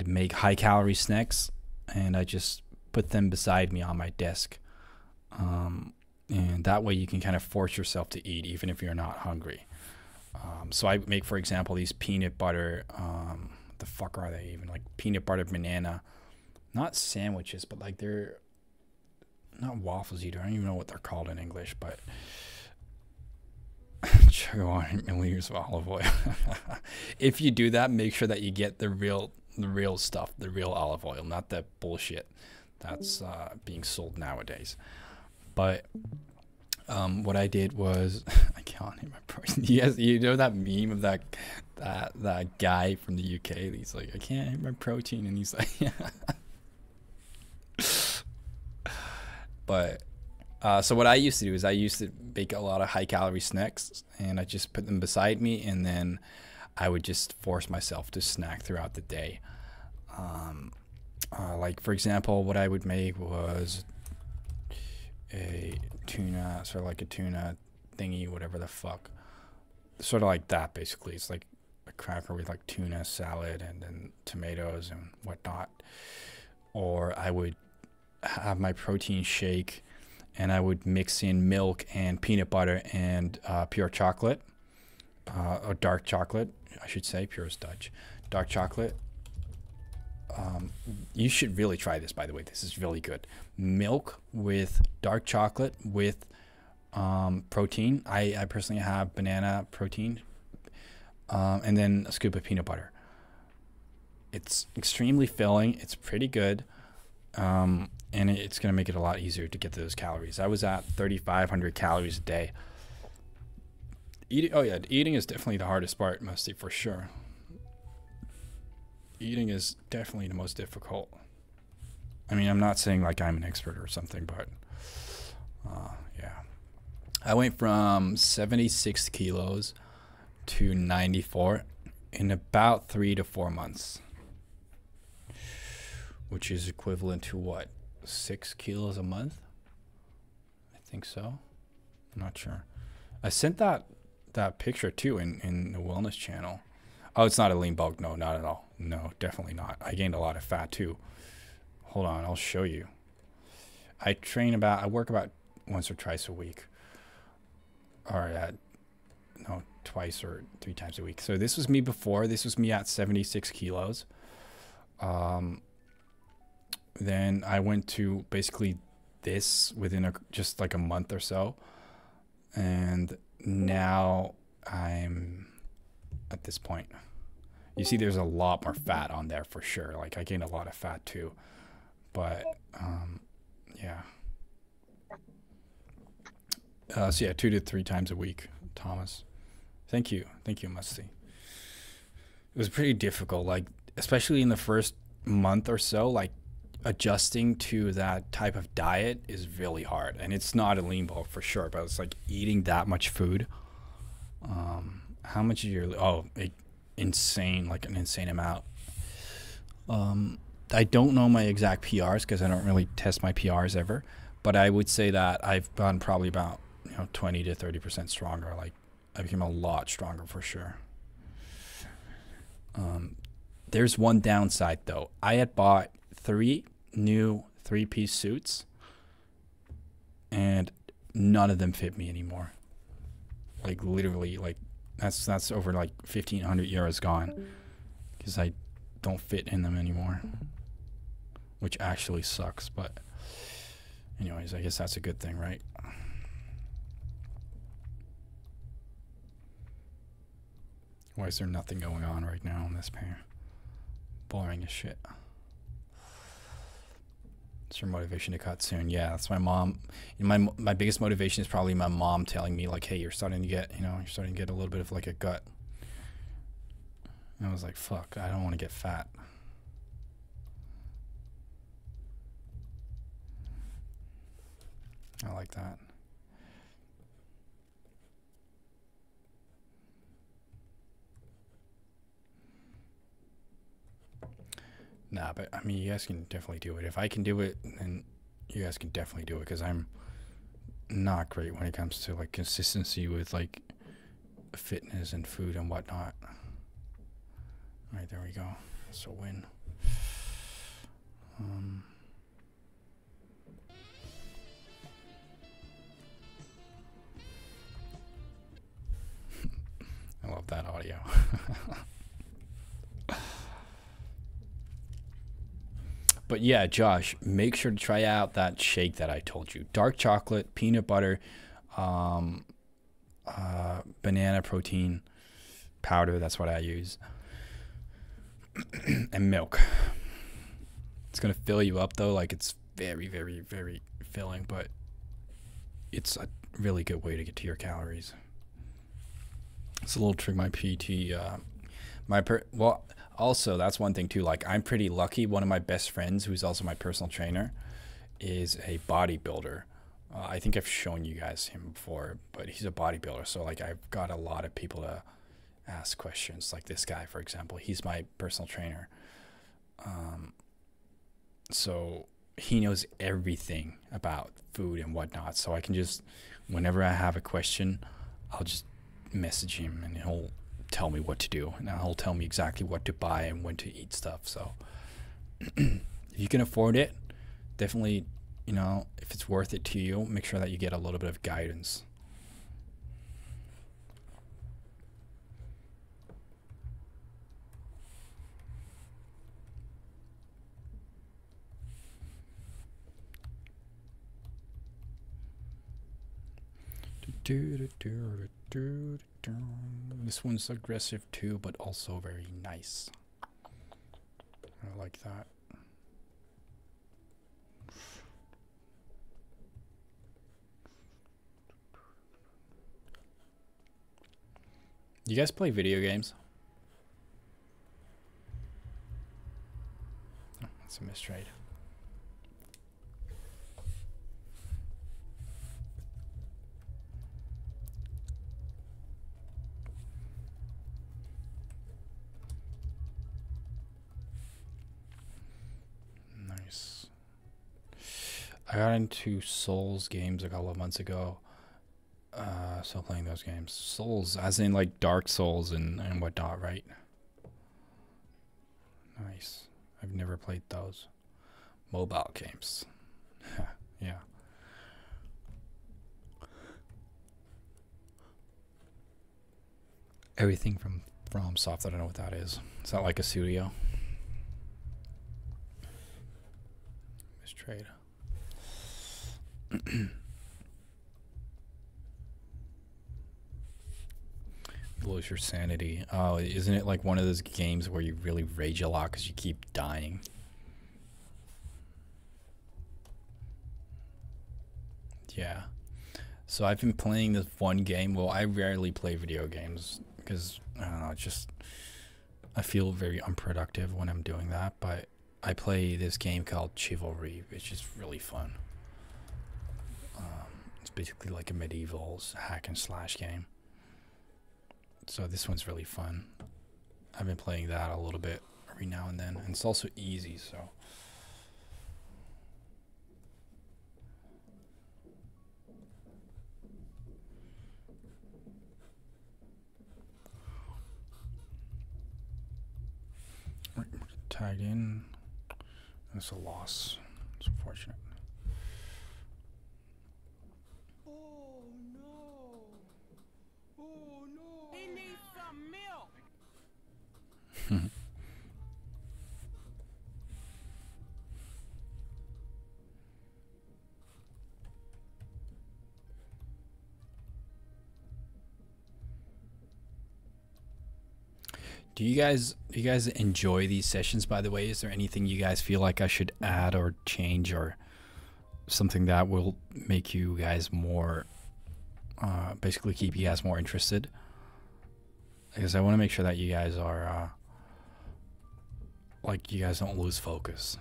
make high calorie snacks and I just put them beside me on my desk. And that way you can kind of force yourself to eat even if you're not hungry. So I make, for example, these peanut butter, the fuck are they even? Like peanut butter banana, not sandwiches, but like they're not waffles either. I don't even know what they're called in English, but sugar, 100 milliliters of olive oil. If you do that, make sure that you get the real stuff, the real olive oil, not the bullshit that's being sold nowadays. But what I did was I can't name my protein. Yes, you know that meme of that guy from the UK. He's like, I can't hit my protein, and he's like, yeah. But so what I used to do is I used to bake a lot of high calorie snacks, and I just put them beside me, and then I would just force myself to snack throughout the day. Like, for example, what I would make was a tuna, sort of like a tuna thingy, whatever the fuck. Sort of like that, basically. It's like a cracker with like tuna salad and then tomatoes and whatnot. Or I would have my protein shake, and I would mix in milk and peanut butter and pure chocolate, or dark chocolate, I should say. Pure is Dutch. Dark chocolate. You should really try this, by the way. This is really good. Milk with dark chocolate with protein. I personally have banana protein, and then a scoop of peanut butter. It's extremely filling. It's pretty good, and it's going to make it a lot easier to get those calories. I was at 3,500 calories a day. Eating is definitely the hardest part, Musty, for sure. Eating is definitely the most difficult. I mean, I'm not saying like I'm an expert or something, but yeah. I went from 76 kilos to 94 in about 3 to 4 months, which is equivalent to what, 6 kilos a month? I think so. I'm not sure. I sent that picture too in the wellness channel. Oh, it's not a lean bulk. No, not at all. No, definitely not. I gained a lot of fat too. Hold on, I'll show you. I work about once or twice a week. Or no, twice or 3 times a week. So this was me before. This was me at 76 kilos. Then I went to basically this within just like a month or so. And now I'm at this point. You see there's a lot more fat on there for sure. Like I gained a lot of fat too. But yeah. So yeah, 2 to 3 times a week, Thomas. Thank you, Musty. It was pretty difficult, like especially in the first month or so. Like adjusting to that type of diet is really hard, and it's not a lean bulk for sure. But it's like eating that much food. How much is your? Insane, like an insane amount. I don't know my exact PRs because I don't really test my PRs ever, but I would say that I've gone probably about 20 to 30% stronger. Like I became a lot stronger for sure. There's one downside though. I had bought 3 new 3-piece suits, and none of them fit me anymore. Like literally, like that's over like 1,500 euros gone because I don't fit in them anymore, which actually sucks. But anyways, I guess that's a good thing, right? Why is there nothing going on right now on this pair? Boring as shit. It's your motivation to cut soon. Yeah, that's my mom. My biggest motivation is probably my mom telling me like, hey, you're starting to get a little bit of like a gut. And I was like, fuck, I don't want to get fat. I like that. Nah, but I mean, you guys can definitely do it. If I can do it, then you guys can definitely do it, because I'm not great when it comes to like consistency with like fitness and food and whatnot. All right, there we go. That's a win. I love that audio. But yeah, Josh, make sure to try out that shake that I told you. Dark chocolate, peanut butter, banana protein powder. That's what I use. And milk. It's going to fill you up, though. Like, it's very, very, very filling. But it's a really good way to get to your calories. It's a little trick my PT. Also, that's one thing too. Like, I'm pretty lucky. One of my best friends, who's also my personal trainer, is a bodybuilder. I think I've shown you guys him before, but he's a bodybuilder. So like, I've got a lot of people to ask questions. Like this guy, for example, he's my personal trainer. So he knows everything about food and whatnot. So I can just, whenever I have a question, I'll just message him and he'll tell me what to do, and he'll tell me exactly what to buy and when to eat stuff. So if you can afford it, definitely, if it's worth it to you, make sure that you get a little bit of guidance. This one's aggressive too, but also very nice. I like that. You guys play video games? Oh, that's a mistrade. Nice. I got into Souls games a couple of months ago. Still playing those games. Souls, as in like Dark Souls and whatnot, right? Nice. I've never played those. Mobile games. Yeah. Everything from FromSoft, I don't know what that is. Is that like a studio? Mistrade. Lose your sanity. Oh, isn't it like one of those games where you really rage a lot because you keep dying? Yeah. So I've been playing this one game. Well, I rarely play video games because I don't know, it's just I feel very unproductive when I'm doing that. But I play this game called Chivalry, which is really fun. It's basically like a medieval hack and slash game. So this one's really fun. I've been playing that a little bit every now and then, and it's also easy, so. Tagged in. That's a loss. It's unfortunate. Oh no! Oh no! He needs some milk! Do you guys enjoy these sessions, by the way? Is there anything you guys feel like I should add or change, or something that will make you guys more basically keep you guys more interested? Because I want to make sure that you guys are like you guys don't lose focus.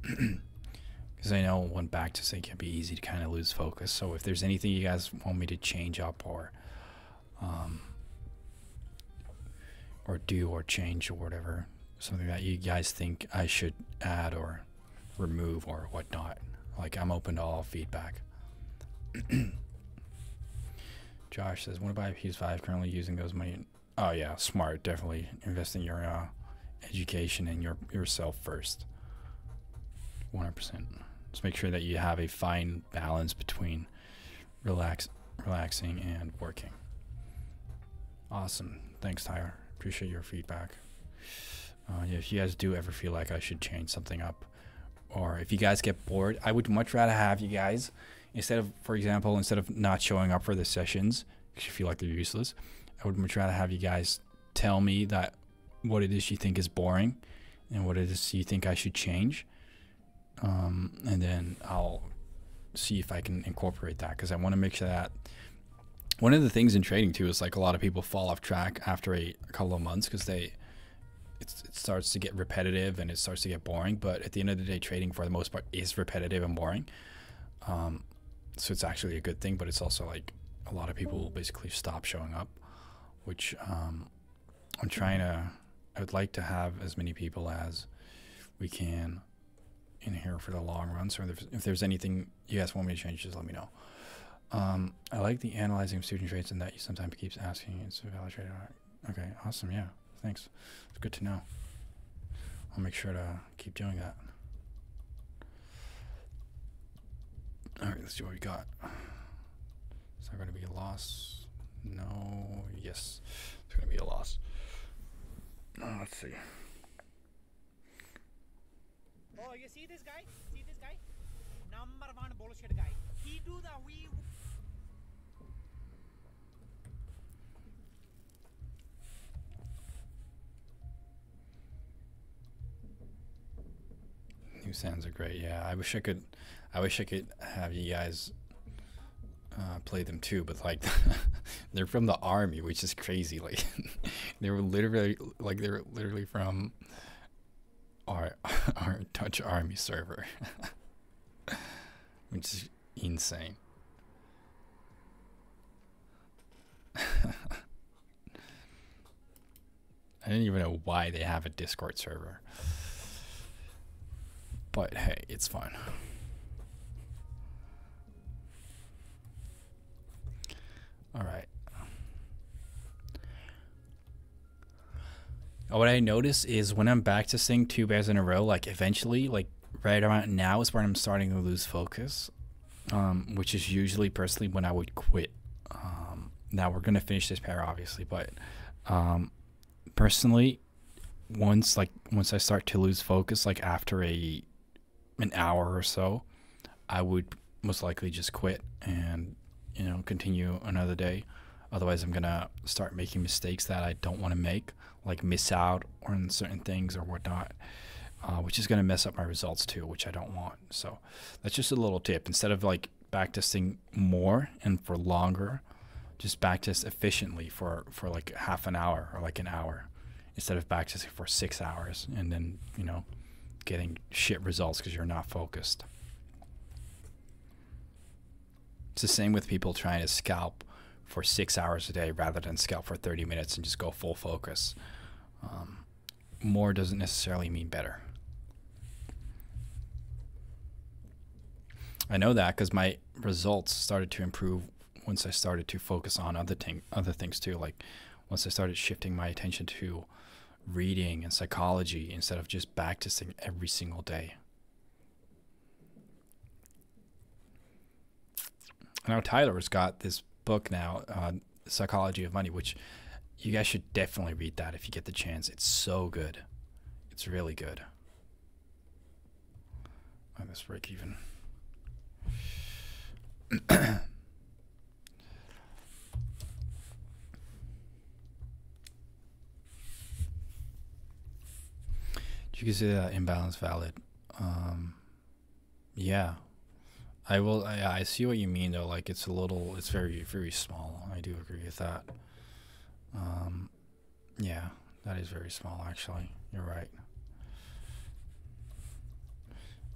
Because I know when practicing can be easy to kind of lose focus. So if there's anything you guys want me to change up or do or change or whatever, something that you guys think I should add or remove or whatnot, like I'm open to all feedback. Josh says, "Want to buy a PS5? Currently using those money." Oh yeah, smart. Definitely invest in your education and yourself first. 100%. Just make sure that you have a fine balance between relaxing and working. Awesome. Thanks, Tyler. Appreciate your feedback. Yeah, if you guys do ever feel like I should change something up, or if you guys get bored, I would much rather have you guys, for example, instead of not showing up for the sessions because you feel like they're useless, I would much rather have you guys tell me that what it is you think is boring and what it is you think I should change. And then I'll see if I can incorporate that, because I want to make sure that one of the things in trading too is like a lot of people fall off track after a couple of months because it starts to get repetitive and it starts to get boring. But at the end of the day, trading for the most part is repetitive and boring. So it's actually a good thing, but it's also like a lot of people will basically stop showing up, which I would like to have as many people as we can in here for the long run. So if there's anything you guys want me to change, just let me know. I like the analyzing of student traits and that you sometimes keeps asking. It's a valid trait. Okay, awesome. Yeah, thanks. It's good to know. I'll make sure to keep doing that. All right, let's see what we got. Is there going to be a loss? No. Yes, it's going to be a loss. Let's see. Oh, you see this guy? See this guy? Number one bullshit guy. He do the we. sounds are great. Yeah, I wish I could have you guys play them too, but like they're from the army, which is crazy. Like they were literally from our our Dutch army server, which is insane. I didn't even know why they have a Discord server. But hey, it's fun. All right. What I notice is when I'm back to sing 2 bears in a row, like eventually, like right around now is when I'm starting to lose focus, which is usually personally when I would quit. Now we're gonna finish this pair obviously, but personally, once I start to lose focus, like after an hour or so, I would most likely just quit and continue another day. Otherwise, I'm gonna start making mistakes that I don't want to make, like miss out on certain things or whatnot, which is gonna mess up my results too, which I don't want. So that's just a little tip. Instead of like backtesting more and for longer, just backtest efficiently for like half an hour or like an hour, instead of backtesting for 6 hours and then getting shit results because you're not focused. It's the same with people trying to scalp for 6 hours a day rather than scalp for 30 minutes and just go full focus. More doesn't necessarily mean better. I know that because my results started to improve once I started to focus on other things too. Like once I started shifting my attention to reading and psychology instead of just backtesting every single day. Now Tyler's got this book now, Psychology of Money, which you guys should definitely read that if you get the chance. It's so good. It's really good. I must break even. Did you consider that imbalance valid? Yeah. I will. I see what you mean though. Like it's very, very small. I do agree with that. Yeah, that is very small. Actually, you're right.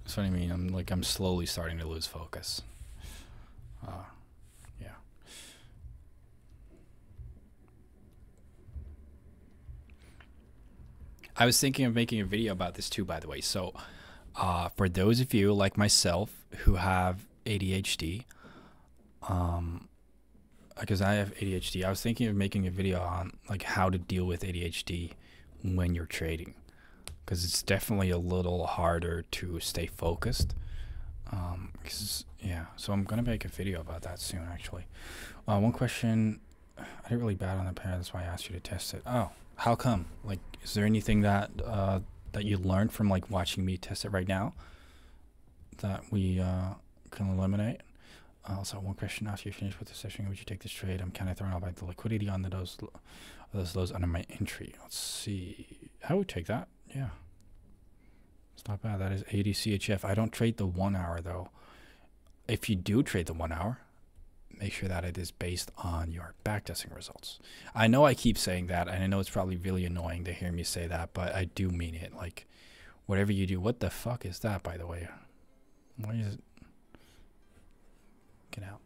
That's what I mean. I'm slowly starting to lose focus. Yeah. I was thinking of making a video about this too, by the way. So, for those of you like myself who have ADHD, because I have ADHD, I was thinking of making a video on like how to deal with ADHD when you're trading, because it's definitely a little harder to stay focused. Yeah, so I'm gonna make a video about that soon. Actually, one question: I did really bad on the pair. That's why I asked you to test it. Oh, how come? Like, is there anything that that you learned from like watching me test it right now that we can eliminate? Also, one question: after you finish with the session, would you take this trade? I'm kind of thrown off by the liquidity on those lows under my entry. Let's see. I would take that. Yeah, it's not bad. That is ADCHF. I don't trade the 1 hour though. If you do trade the 1 hour, make sure that it is based on your backtesting results. I know I keep saying that, and I know it's probably really annoying to hear me say that, but I do mean it. Like, whatever you do, what the fuck is that, by the way? Why is it? Get out.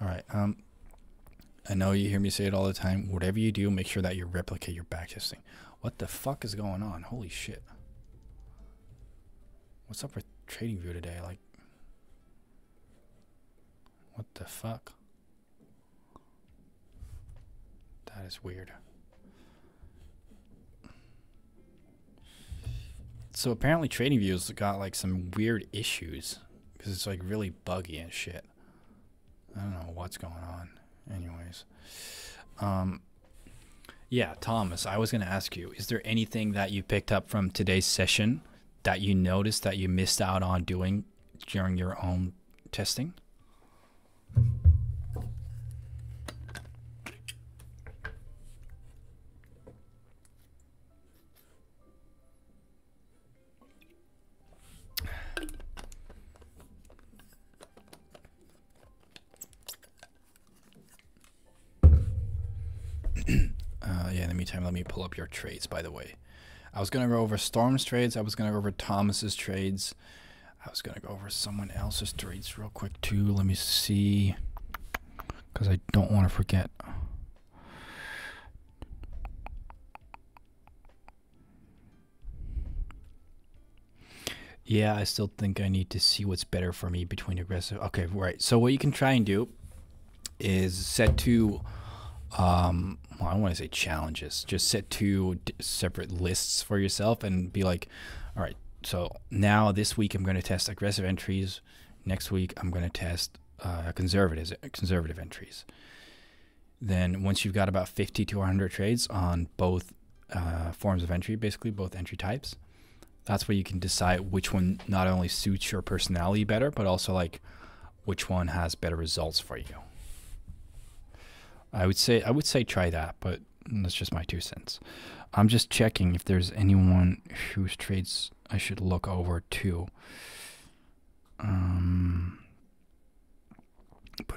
All right. I know you hear me say it all the time. Whatever you do, make sure that you replicate your backtesting. What the fuck is going on? Holy shit. What's up with TradingView today? Like, what the fuck? That is weird. So apparently TradingView's got like some weird issues because it's like really buggy and shit. I don't know what's going on. Anyways, yeah, Thomas, I was going to ask you, is there anything that you picked up from today's session that you noticed that you missed out on doing during your own testing? meantime, let me pull up your trades, by the way. I was going to go over Storm's trades. I was going to go over Thomas's trades. I was going to go over someone else's trades real quick, too. Let me see. Because I don't want to forget. Yeah, I still think I need to see what's better for me between aggressive. Okay, right. So what you can try and do is set two, well, I don't want to say challenges. Just set two separate lists for yourself and be like, all right, so now this week I'm going to test aggressive entries. Next week I'm going to test conservative entries. Then once you've got about 50 to 100 trades on both forms of entry, basically both entry types, that's where you can decide which one not only suits your personality better, but also like which one has better results for you. I would say try that, but that's just my 2 cents. I'm just checking if there's anyone whose trades I should look over too. But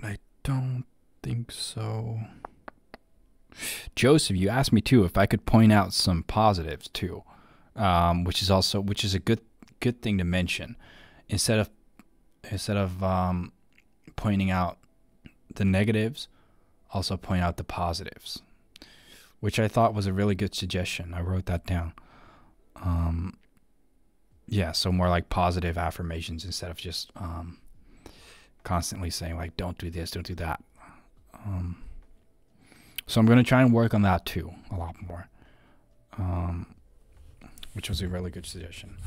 I don't think so. Joseph, you asked me too if I could point out some positives too. Which is a good thing to mention. Instead of pointing out the negatives, also point out the positives, which I thought was a really good suggestion. I wrote that down. Yeah, so more like positive affirmations instead of just constantly saying like don't do this, don't do that. So I'm going to try and work on that too a lot more. Which was a really good suggestion.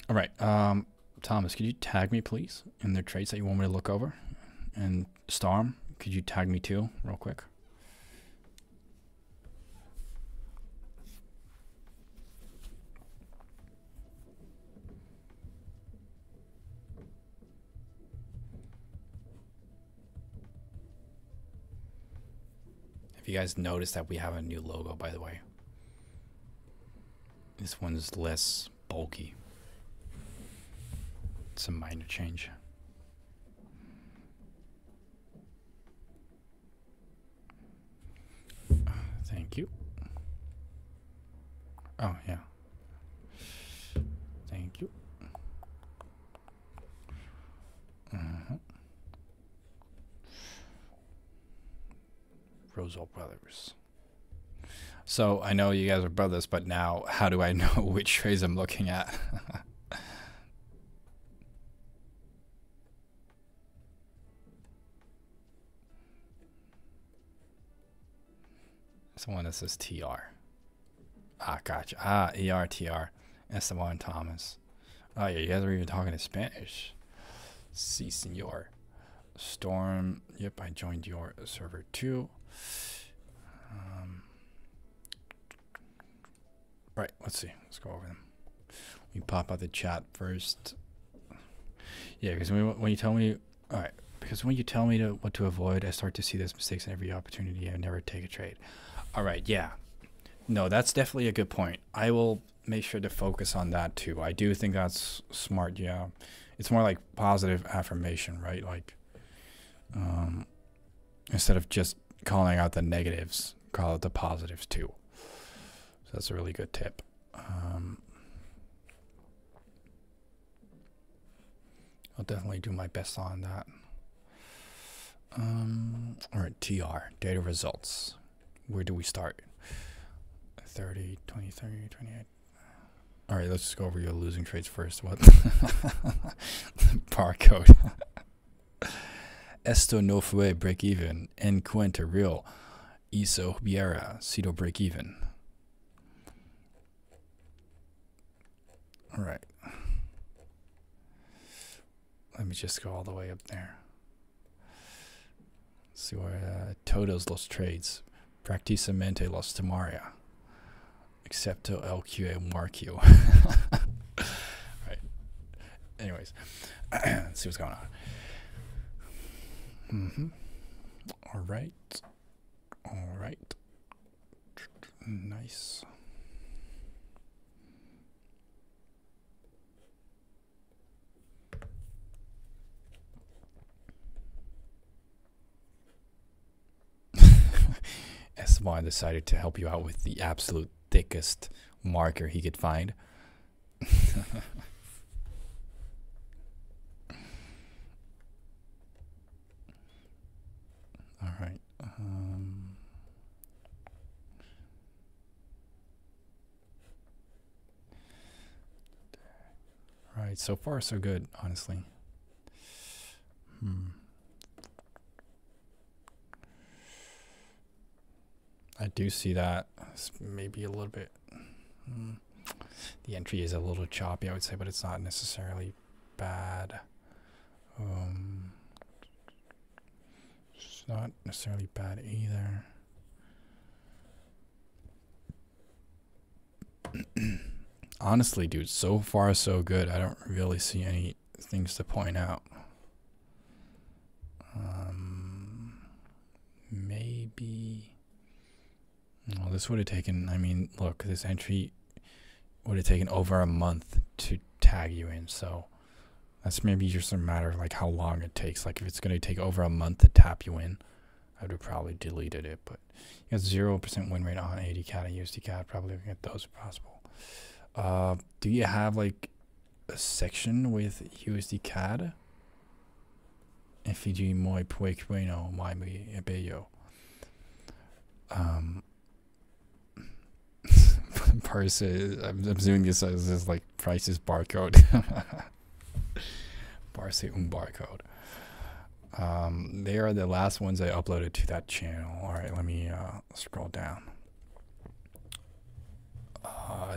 All right. Thomas, could you tag me, please, in the traits that you want me to look over? And Storm, could you tag me too, real quick? You guys notice that we have a new logo, by the way. This one's less bulky. It's a minor change. Thank you. Oh, yeah. Thank you. Rosal Brothers. So I know you guys are brothers, but now how do I know which trades I'm looking at? Someone that says TR. Ah, gotcha. Ah, ERTR. Esteban Thomas. Oh, yeah, you guys are even talking in Spanish. Si, senor. Storm. Yep, I joined your server too. Right, let's see. Let's go over them. We pop out the chat first. Yeah, because when you tell me, all right, because when you tell me what to avoid, I start to see those mistakes in every opportunity. I never take a trade. All right, yeah. No, that's definitely a good point. I will make sure to focus on that too. I do think that's smart. Yeah, it's more like positive affirmation, right? Like, instead of just calling out the negatives, call out the positives too. So that's a really good tip. I'll definitely do my best on that. All right, TR, data results. Where do we start? 30, 20, 30, 28. All right, let's just go over your losing trades first. What? Barcode. Esto no fue break even. En cuenta real. Iso hubiera sido break even. All right. Let me just go all the way up there. Let's see where todos los trades. Practicamente los tomaria. Excepto el QA Marquio. Right. Anyways, let's see what's going on. All right. All right. Nice. Esteban decided to help you out with the absolute thickest marker he could find. All right. Right. So far, so good, honestly. I do see that. It's maybe a little bit. The entry is a little choppy, I would say, but it's not necessarily bad. It's not necessarily bad either. Honestly, dude, so far so good. I don't really see any things to point out. Maybe. Well, this would have taken. I mean, look, this entry would have taken over a month to tag you in. So that's maybe just a matter of like how long it takes. Like if it's going to take over a month to tap you in, I would have probably deleted it. But you got 0% win rate on AD-CAD and USD-CAD. Probably looking at those if possible. Do you have like a section with USD-CAD? Effigy muy bueno, muy bello. Parse, I'm doing this as this like prices barcode. Parse barcode. They are the last ones I uploaded to that channel. All right, let me scroll down.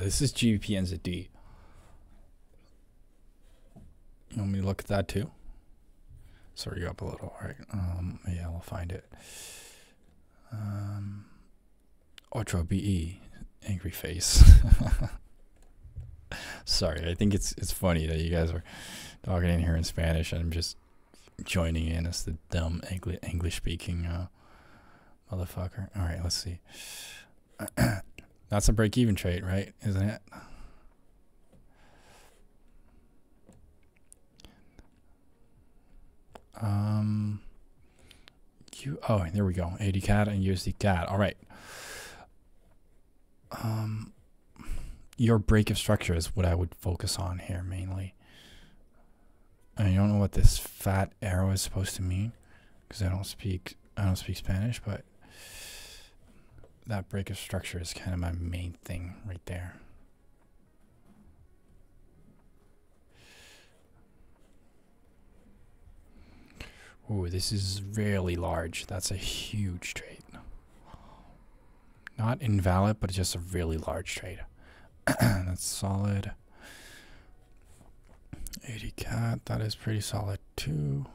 This is GBP-NZD. You want me to look at that too? Sorry, up a little. All right. Yeah, we'll find it. Otro BE, angry face. Sorry, I think it's funny that you guys are talking in here in Spanish and I'm just joining in as the dumb English speaking motherfucker. All right, let's see. That's a break-even trade, right? Isn't it? Oh, there we go. AD-CAD and USD-CAD. All right. Your break of structure is what I would focus on here mainly. I don't know what this fat arrow is supposed to mean because I don't speak Spanish, but that break of structure is kind of my main thing right there. Ooh, this is really large. That's a huge trade. Not invalid, but just a really large trade. That's solid. AD-CAD, that is pretty solid too.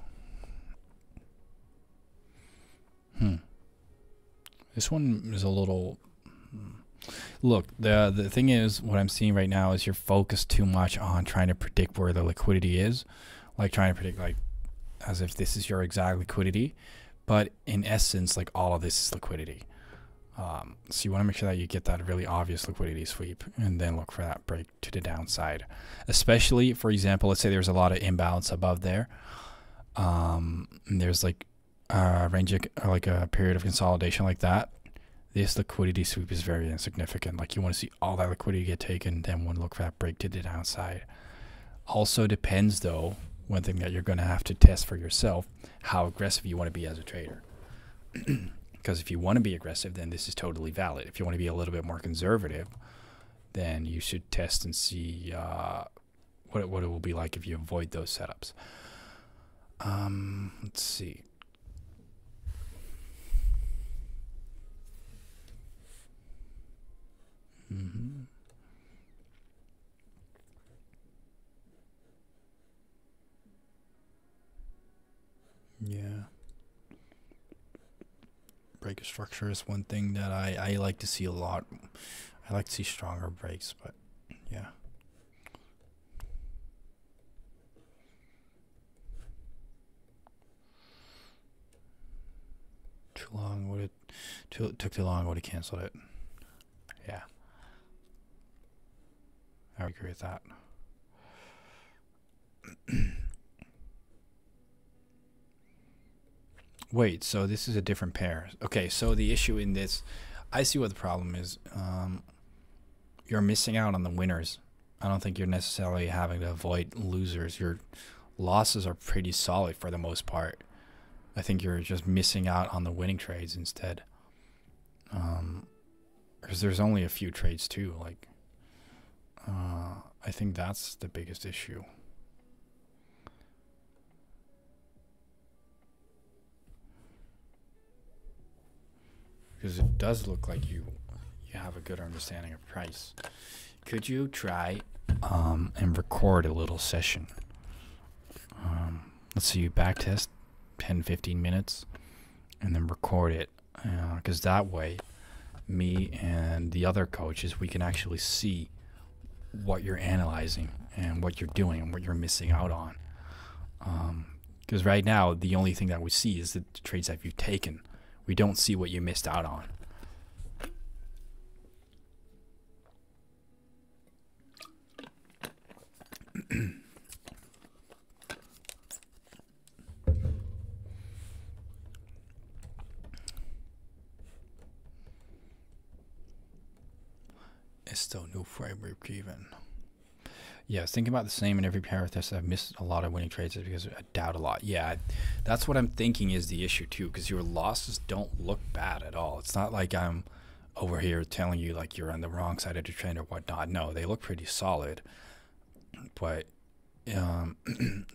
This one is a little. Look, the thing is, what I'm seeing right now is you're focused too much on trying to predict where the liquidity is, like trying to predict like as if this is your exact liquidity, but in essence, like all of this is liquidity. So you want to make sure that you get that really obvious liquidity sweep and then look for that break to the downside. Especially, for example, let's say there's a lot of imbalance above there. And there's like a range of, like a period of consolidation like that. This liquidity sweep is very insignificant. Like you want to see all that liquidity get taken, then want to look for that break to the downside. Also depends though, one thing that you're going to have to test for yourself, how aggressive you want to be as a trader. Because if you want to be aggressive, then this is totally valid. If you want to be a little bit more conservative, then you should test and see what it will be like if you avoid those setups. Let's see. Yeah. Break structure is one thing that I like to see a lot. I like to see stronger breaks, but yeah. Too long would it took too long, would have canceled it. Yeah. I agree with that. Wait, so this is a different pair. Okay, so the issue in this, I see what the problem is. You're missing out on the winners. I don't think you're necessarily having to avoid losers. Your losses are pretty solid for the most part. I think you're just missing out on the winning trades instead. Because there's only a few trades too. Like, I think that's the biggest issue. Because it does look like you have a good understanding of price. Could you try and record a little session? Let's see, you back test 10-15 minutes and then record it, because that way me and the other coaches, we can actually see what you're analyzing and what you're doing and what you're missing out on. Because right now the only thing that we see is the trades that you've taken. We don't see what you missed out on. It's still new for a break even. Yeah, I was thinking about the same in every pair of tests. I've missed a lot of winning trades because I doubt a lot. Yeah, that's what I'm thinking is the issue too, because your losses don't look bad at all. It's not like I'm over here telling you like you're on the wrong side of the trend or whatnot. No, they look pretty solid. But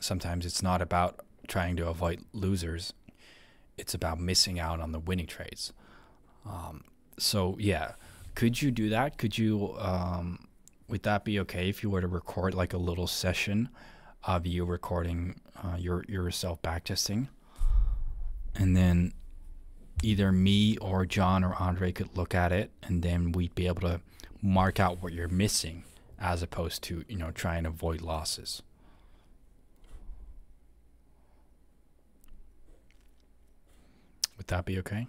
sometimes it's not about trying to avoid losers. It's about missing out on the winning trades. So yeah, could you do that? Could you... would that be okay if you were to record like a little session of you recording yourself backtesting, and then either me or John or Andre could look at it, and then we'd be able to mark out what you're missing as opposed to, you know, try and avoid losses. Would that be okay?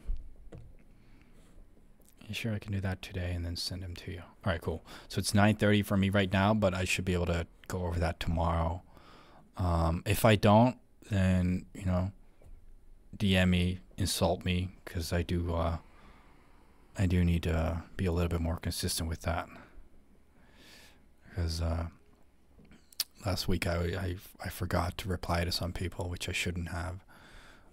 Sure, I can do that today and then send them to you. All right, cool. So it's 9:30 for me right now, but I should be able to go over that tomorrow. If I don't, then, you know, DM me, insult me, because I do need to be a little bit more consistent with that. Because last week I forgot to reply to some people, which I shouldn't have,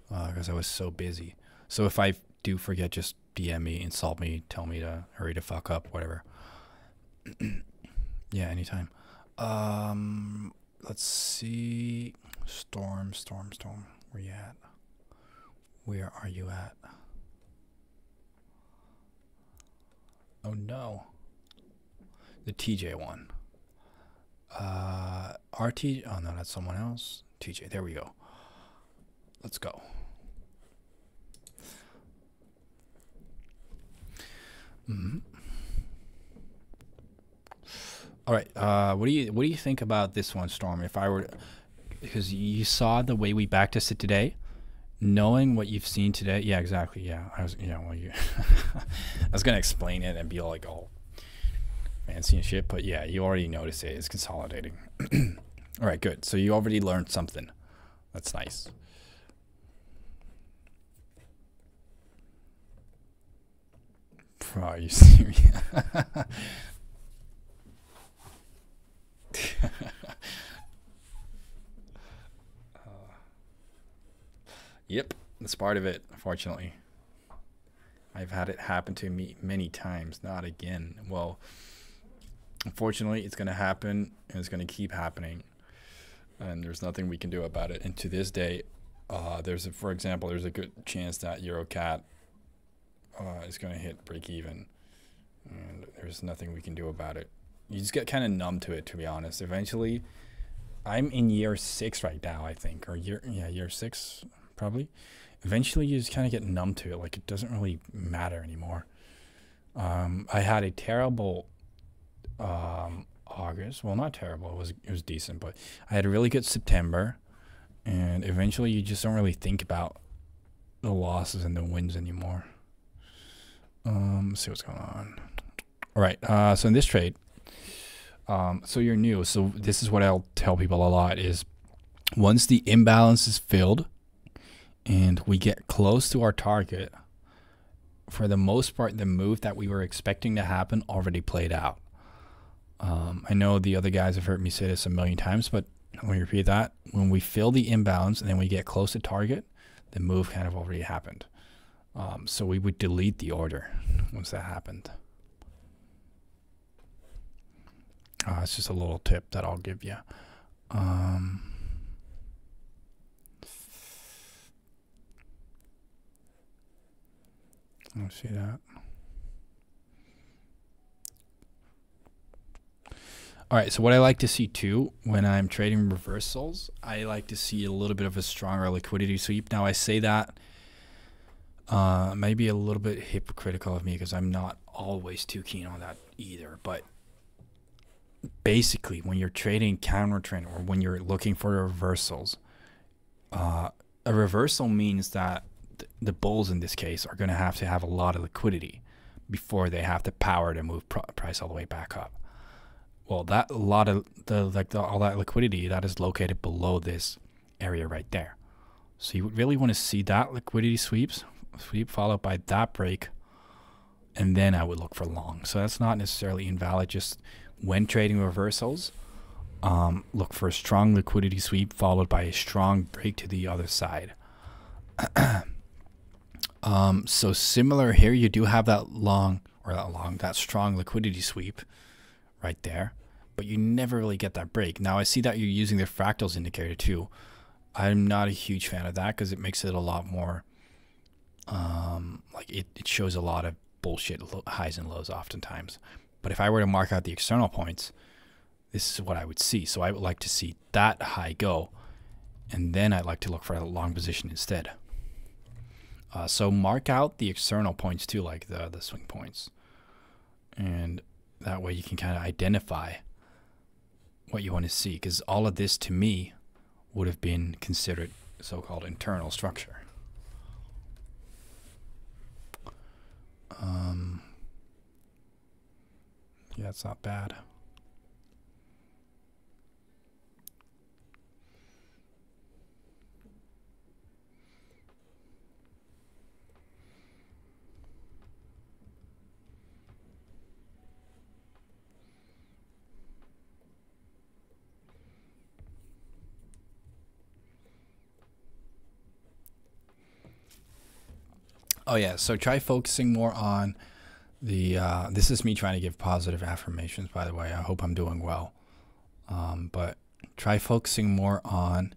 because I was so busy. So if I do forget, just DM me, insult me, tell me to hurry the fuck up, whatever. Yeah, anytime. Let's see. Storm. Where you at? Where are you at? Oh no. The TJ one. RT. Oh no, that's someone else. TJ. There we go. Let's go. Mm-hmm. All right. What do you think about this one, Storm? If I were, because you saw the way we backtested today, knowing what you've seen today. Yeah, exactly. Yeah, I was. Yeah, well, you. I was gonna explain it and be all like all fancy and shit, but yeah, you already noticed it. It's consolidating. All right, good. So you already learned something. That's nice. Bro, are you serious? Yep, that's part of it, unfortunately. I've had it happen to me many times, not again. Well, unfortunately, it's going to happen, and it's going to keep happening, and there's nothing we can do about it. And to this day, for example, there's a good chance that EuroCat is going to hit break even, and there's nothing we can do about it. You just get kind of numb to it, to be honest. Eventually, I'm in year 6 right now, I think, or year 6 probably. Eventually, you just kind of get numb to it, like it doesn't really matter anymore. I had a terrible August. Well, not terrible. It was decent, but I had a really good September, and eventually, you just don't really think about the losses and the wins anymore. Let's see what's going on. All right. So in this trade, so you're new. So this is what I'll tell people a lot is once the imbalance is filled and we get close to our target, for the most part, the move that we were expecting to happen already played out. I know the other guys have heard me say this a million times, but let me repeat that. When we fill the inbounds and then we get close to target, the move kind of already happened. So we would delete the order once that happened. It's just a little tip that I'll give you. Let's see that. All right, so what I like to see too when I'm trading reversals, I like to see a little bit of a stronger liquidity sweep. Now I say that maybe a little bit hypocritical of me because I'm not always too keen on that either. But basically, when you're trading counter trend or when you're looking for reversals, a reversal means that the bulls in this case are going to have a lot of liquidity before they have the power to move price all the way back up. Well, that a lot of all that liquidity that is located below this area right there. So you really want to see that liquidity sweep followed by that break, and then I would look for long. So that's not necessarily invalid. Just when trading reversals, look for a strong liquidity sweep followed by a strong break to the other side. So similar here, you do have that that strong liquidity sweep right there, but you never really get that break. Now I see that you're using the fractals indicator too. I'm not a huge fan of that because it makes it a lot more like it shows a lot of bullshit highs and lows oftentimes. But if I were to mark out the external points, this is what I would see. So I would like to see that high go, and then I'd like to look for a long position instead. So mark out the external points too, like the swing points, and that way you can kind of identify what you want to see, because all of this to me would have been considered so-called internal structure. Yeah, it's not bad. Oh yeah, so try focusing more on the, this is me trying to give positive affirmations, by the way. I hope I'm doing well. But try focusing more on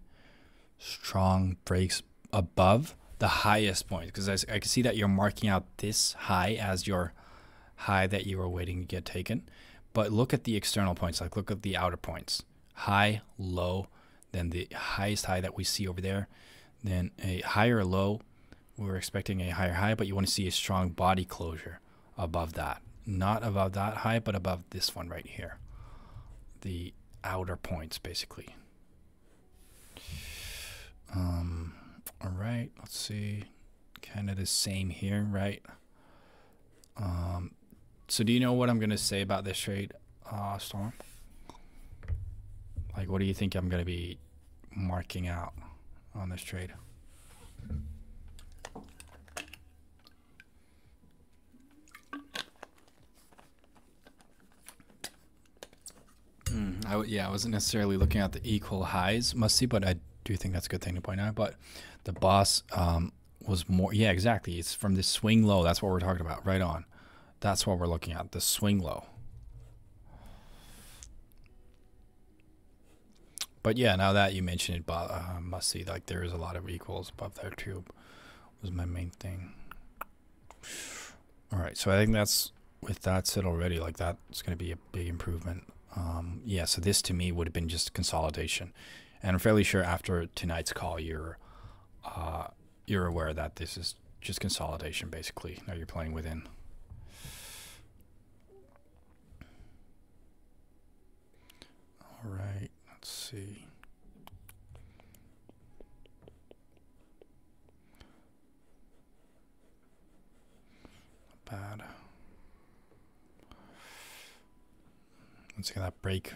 strong breaks above the highest point, because I can see that you're marking out this high as your high that you were waiting to get taken. But look at the external points, like look at the outer points. High, low, then the highest high that we see over there, then a higher low. We're expecting a higher high, but you want to see a strong body closure above that. Not above that high, but above this one right here. The outer points, basically. All right, let's see. Kind of the same here, right? So do you know what I'm going to say about this trade, Storm? Like, what do you think I'm going to be marking out on this trade? I wasn't necessarily looking at the equal highs must see, but I do think that's a good thing to point out. But the boss was more, yeah, exactly. It's from the swing low. That's what we're talking about. Right on. That's what we're looking at, the swing low. But yeah, now that you mention it, must see, like there is a lot of equals above there too. Was my main thing. All right, so I think that's, with that said already, like that's going to be a big improvement. Yeah, so this to me would have been just consolidation, and I'm fairly sure after tonight's call you're aware that this is just consolidation basically that you're playing within. All right, let's see. Not bad. Let's get that break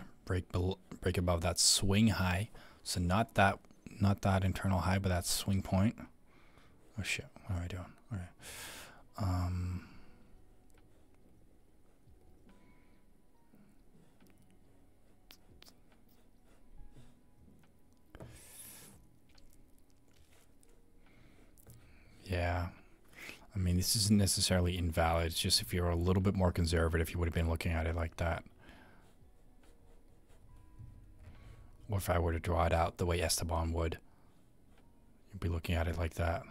above that swing high. So not that internal high, but that swing point. Oh shit, what am I doing? All Um, yeah. I mean, this isn't necessarily invalid. It's just if you're a little bit more conservative, you would have been looking at it like that. Or if I were to draw it out the way Esteban would, you'd be looking at it like that.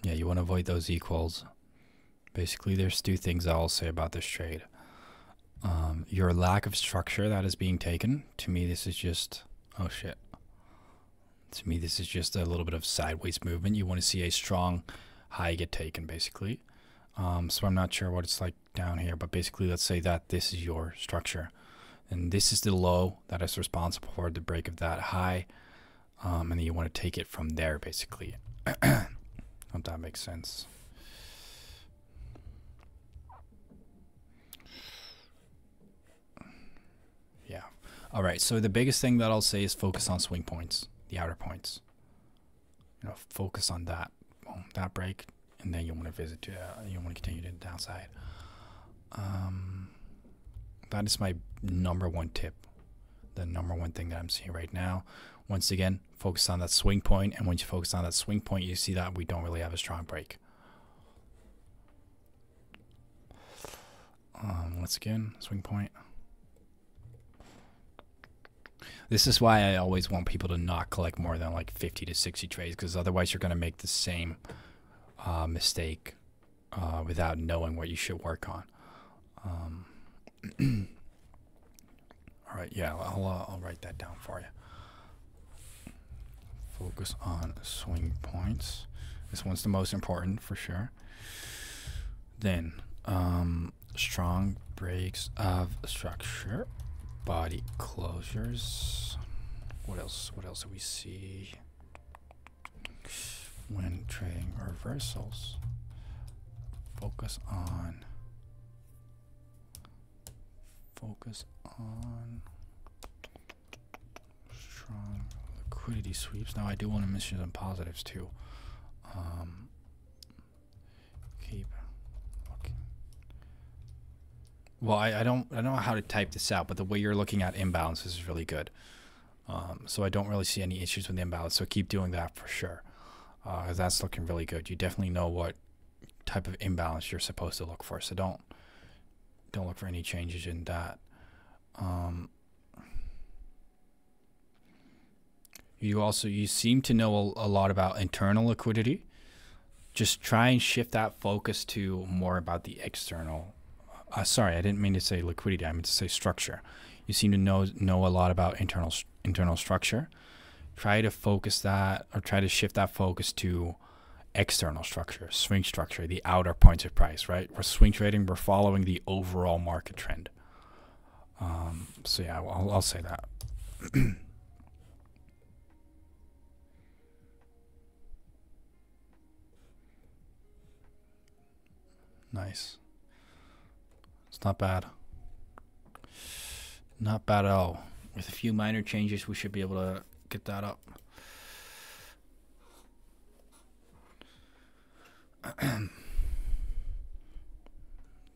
Yeah, you want to avoid those equals. Basically, there's two things I'll say about this trade. Your lack of structure that is being taken. To me, this is just... Oh, shit. To me, this is just a little bit of sideways movement. You want to see a strong high get taken, basically. So I'm not sure what it's like down here, but basically, let's say that this is your structure. And this is the low that is responsible for the break of that high. And then you want to take it from there, basically. Hope that makes sense. Yeah. All right. So the biggest thing that I'll say is focus on swing points, the outer points. You know, focus on that. Boom, that break, and then you want to visit to. You want to continue to the downside. That is my number one tip. The number one thing that I'm seeing right now. Once again, focus on that swing point, and once you focus on that swing point, you see that we don't really have a strong break. Once again, swing point. This is why I always want people to not collect more than like 50 to 60 trades, because otherwise you're going to make the same mistake without knowing what you should work on. All right, yeah, I'll write that down for you. Focus on swing points. This one's the most important for sure. Then, strong breaks of structure, body closures. What else? What else do we see when trading reversals? Focus on strong liquidity sweeps. Now I do want to mention some positives too. Keep looking. Well, I don't know how to type this out, but the way you're looking at imbalances is really good. So I don't really see any issues with imbalance. So keep doing that for sure, because that's looking really good. You definitely know what type of imbalance you're supposed to look for. So don't look for any changes in that. You seem to know a lot about internal liquidity. Just try and shift that focus to more about the external. Sorry, I didn't mean to say liquidity. I meant to say structure. You seem to know a lot about internal structure. Try to focus that, or try to shift that focus to external structure, swing structure, the outer points of price, right? We're swing trading, we're following the overall market trend. So yeah, I'll say that. Nice. It's not bad. Not bad at all. With a few minor changes, we should be able to get that up.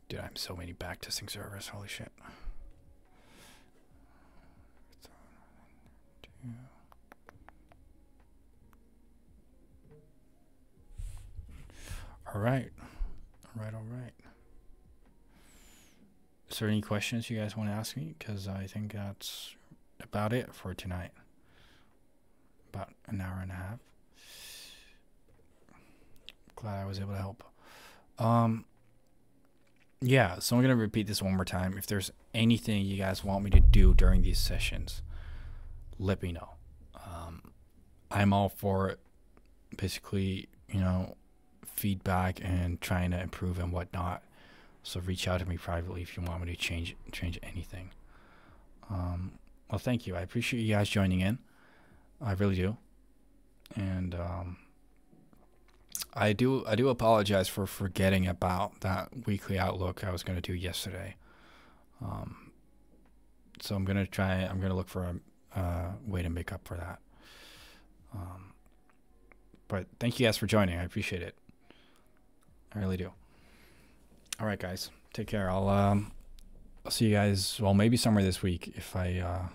Dude, I have so many backtesting servers. Holy shit. All right. All right. Is there any questions you guys want to ask me? Because I think that's about it for tonight. About an hour and a half. Glad I was able to help. Yeah, so I'm going to repeat this one more time. If there's anything you guys want me to do during these sessions, let me know. I'm all for it. Basically, you know, feedback and trying to improve and whatnot. So reach out to me privately if you want me to change anything. Well, thank you. I appreciate you guys joining in. I really do. And I do apologize for forgetting about that weekly outlook I was going to do yesterday. So I'm gonna look for a way to make up for that. But thank you guys for joining. I appreciate it. I really do. All right, guys. Take care. I'll see you guys. Well, maybe somewhere this week if I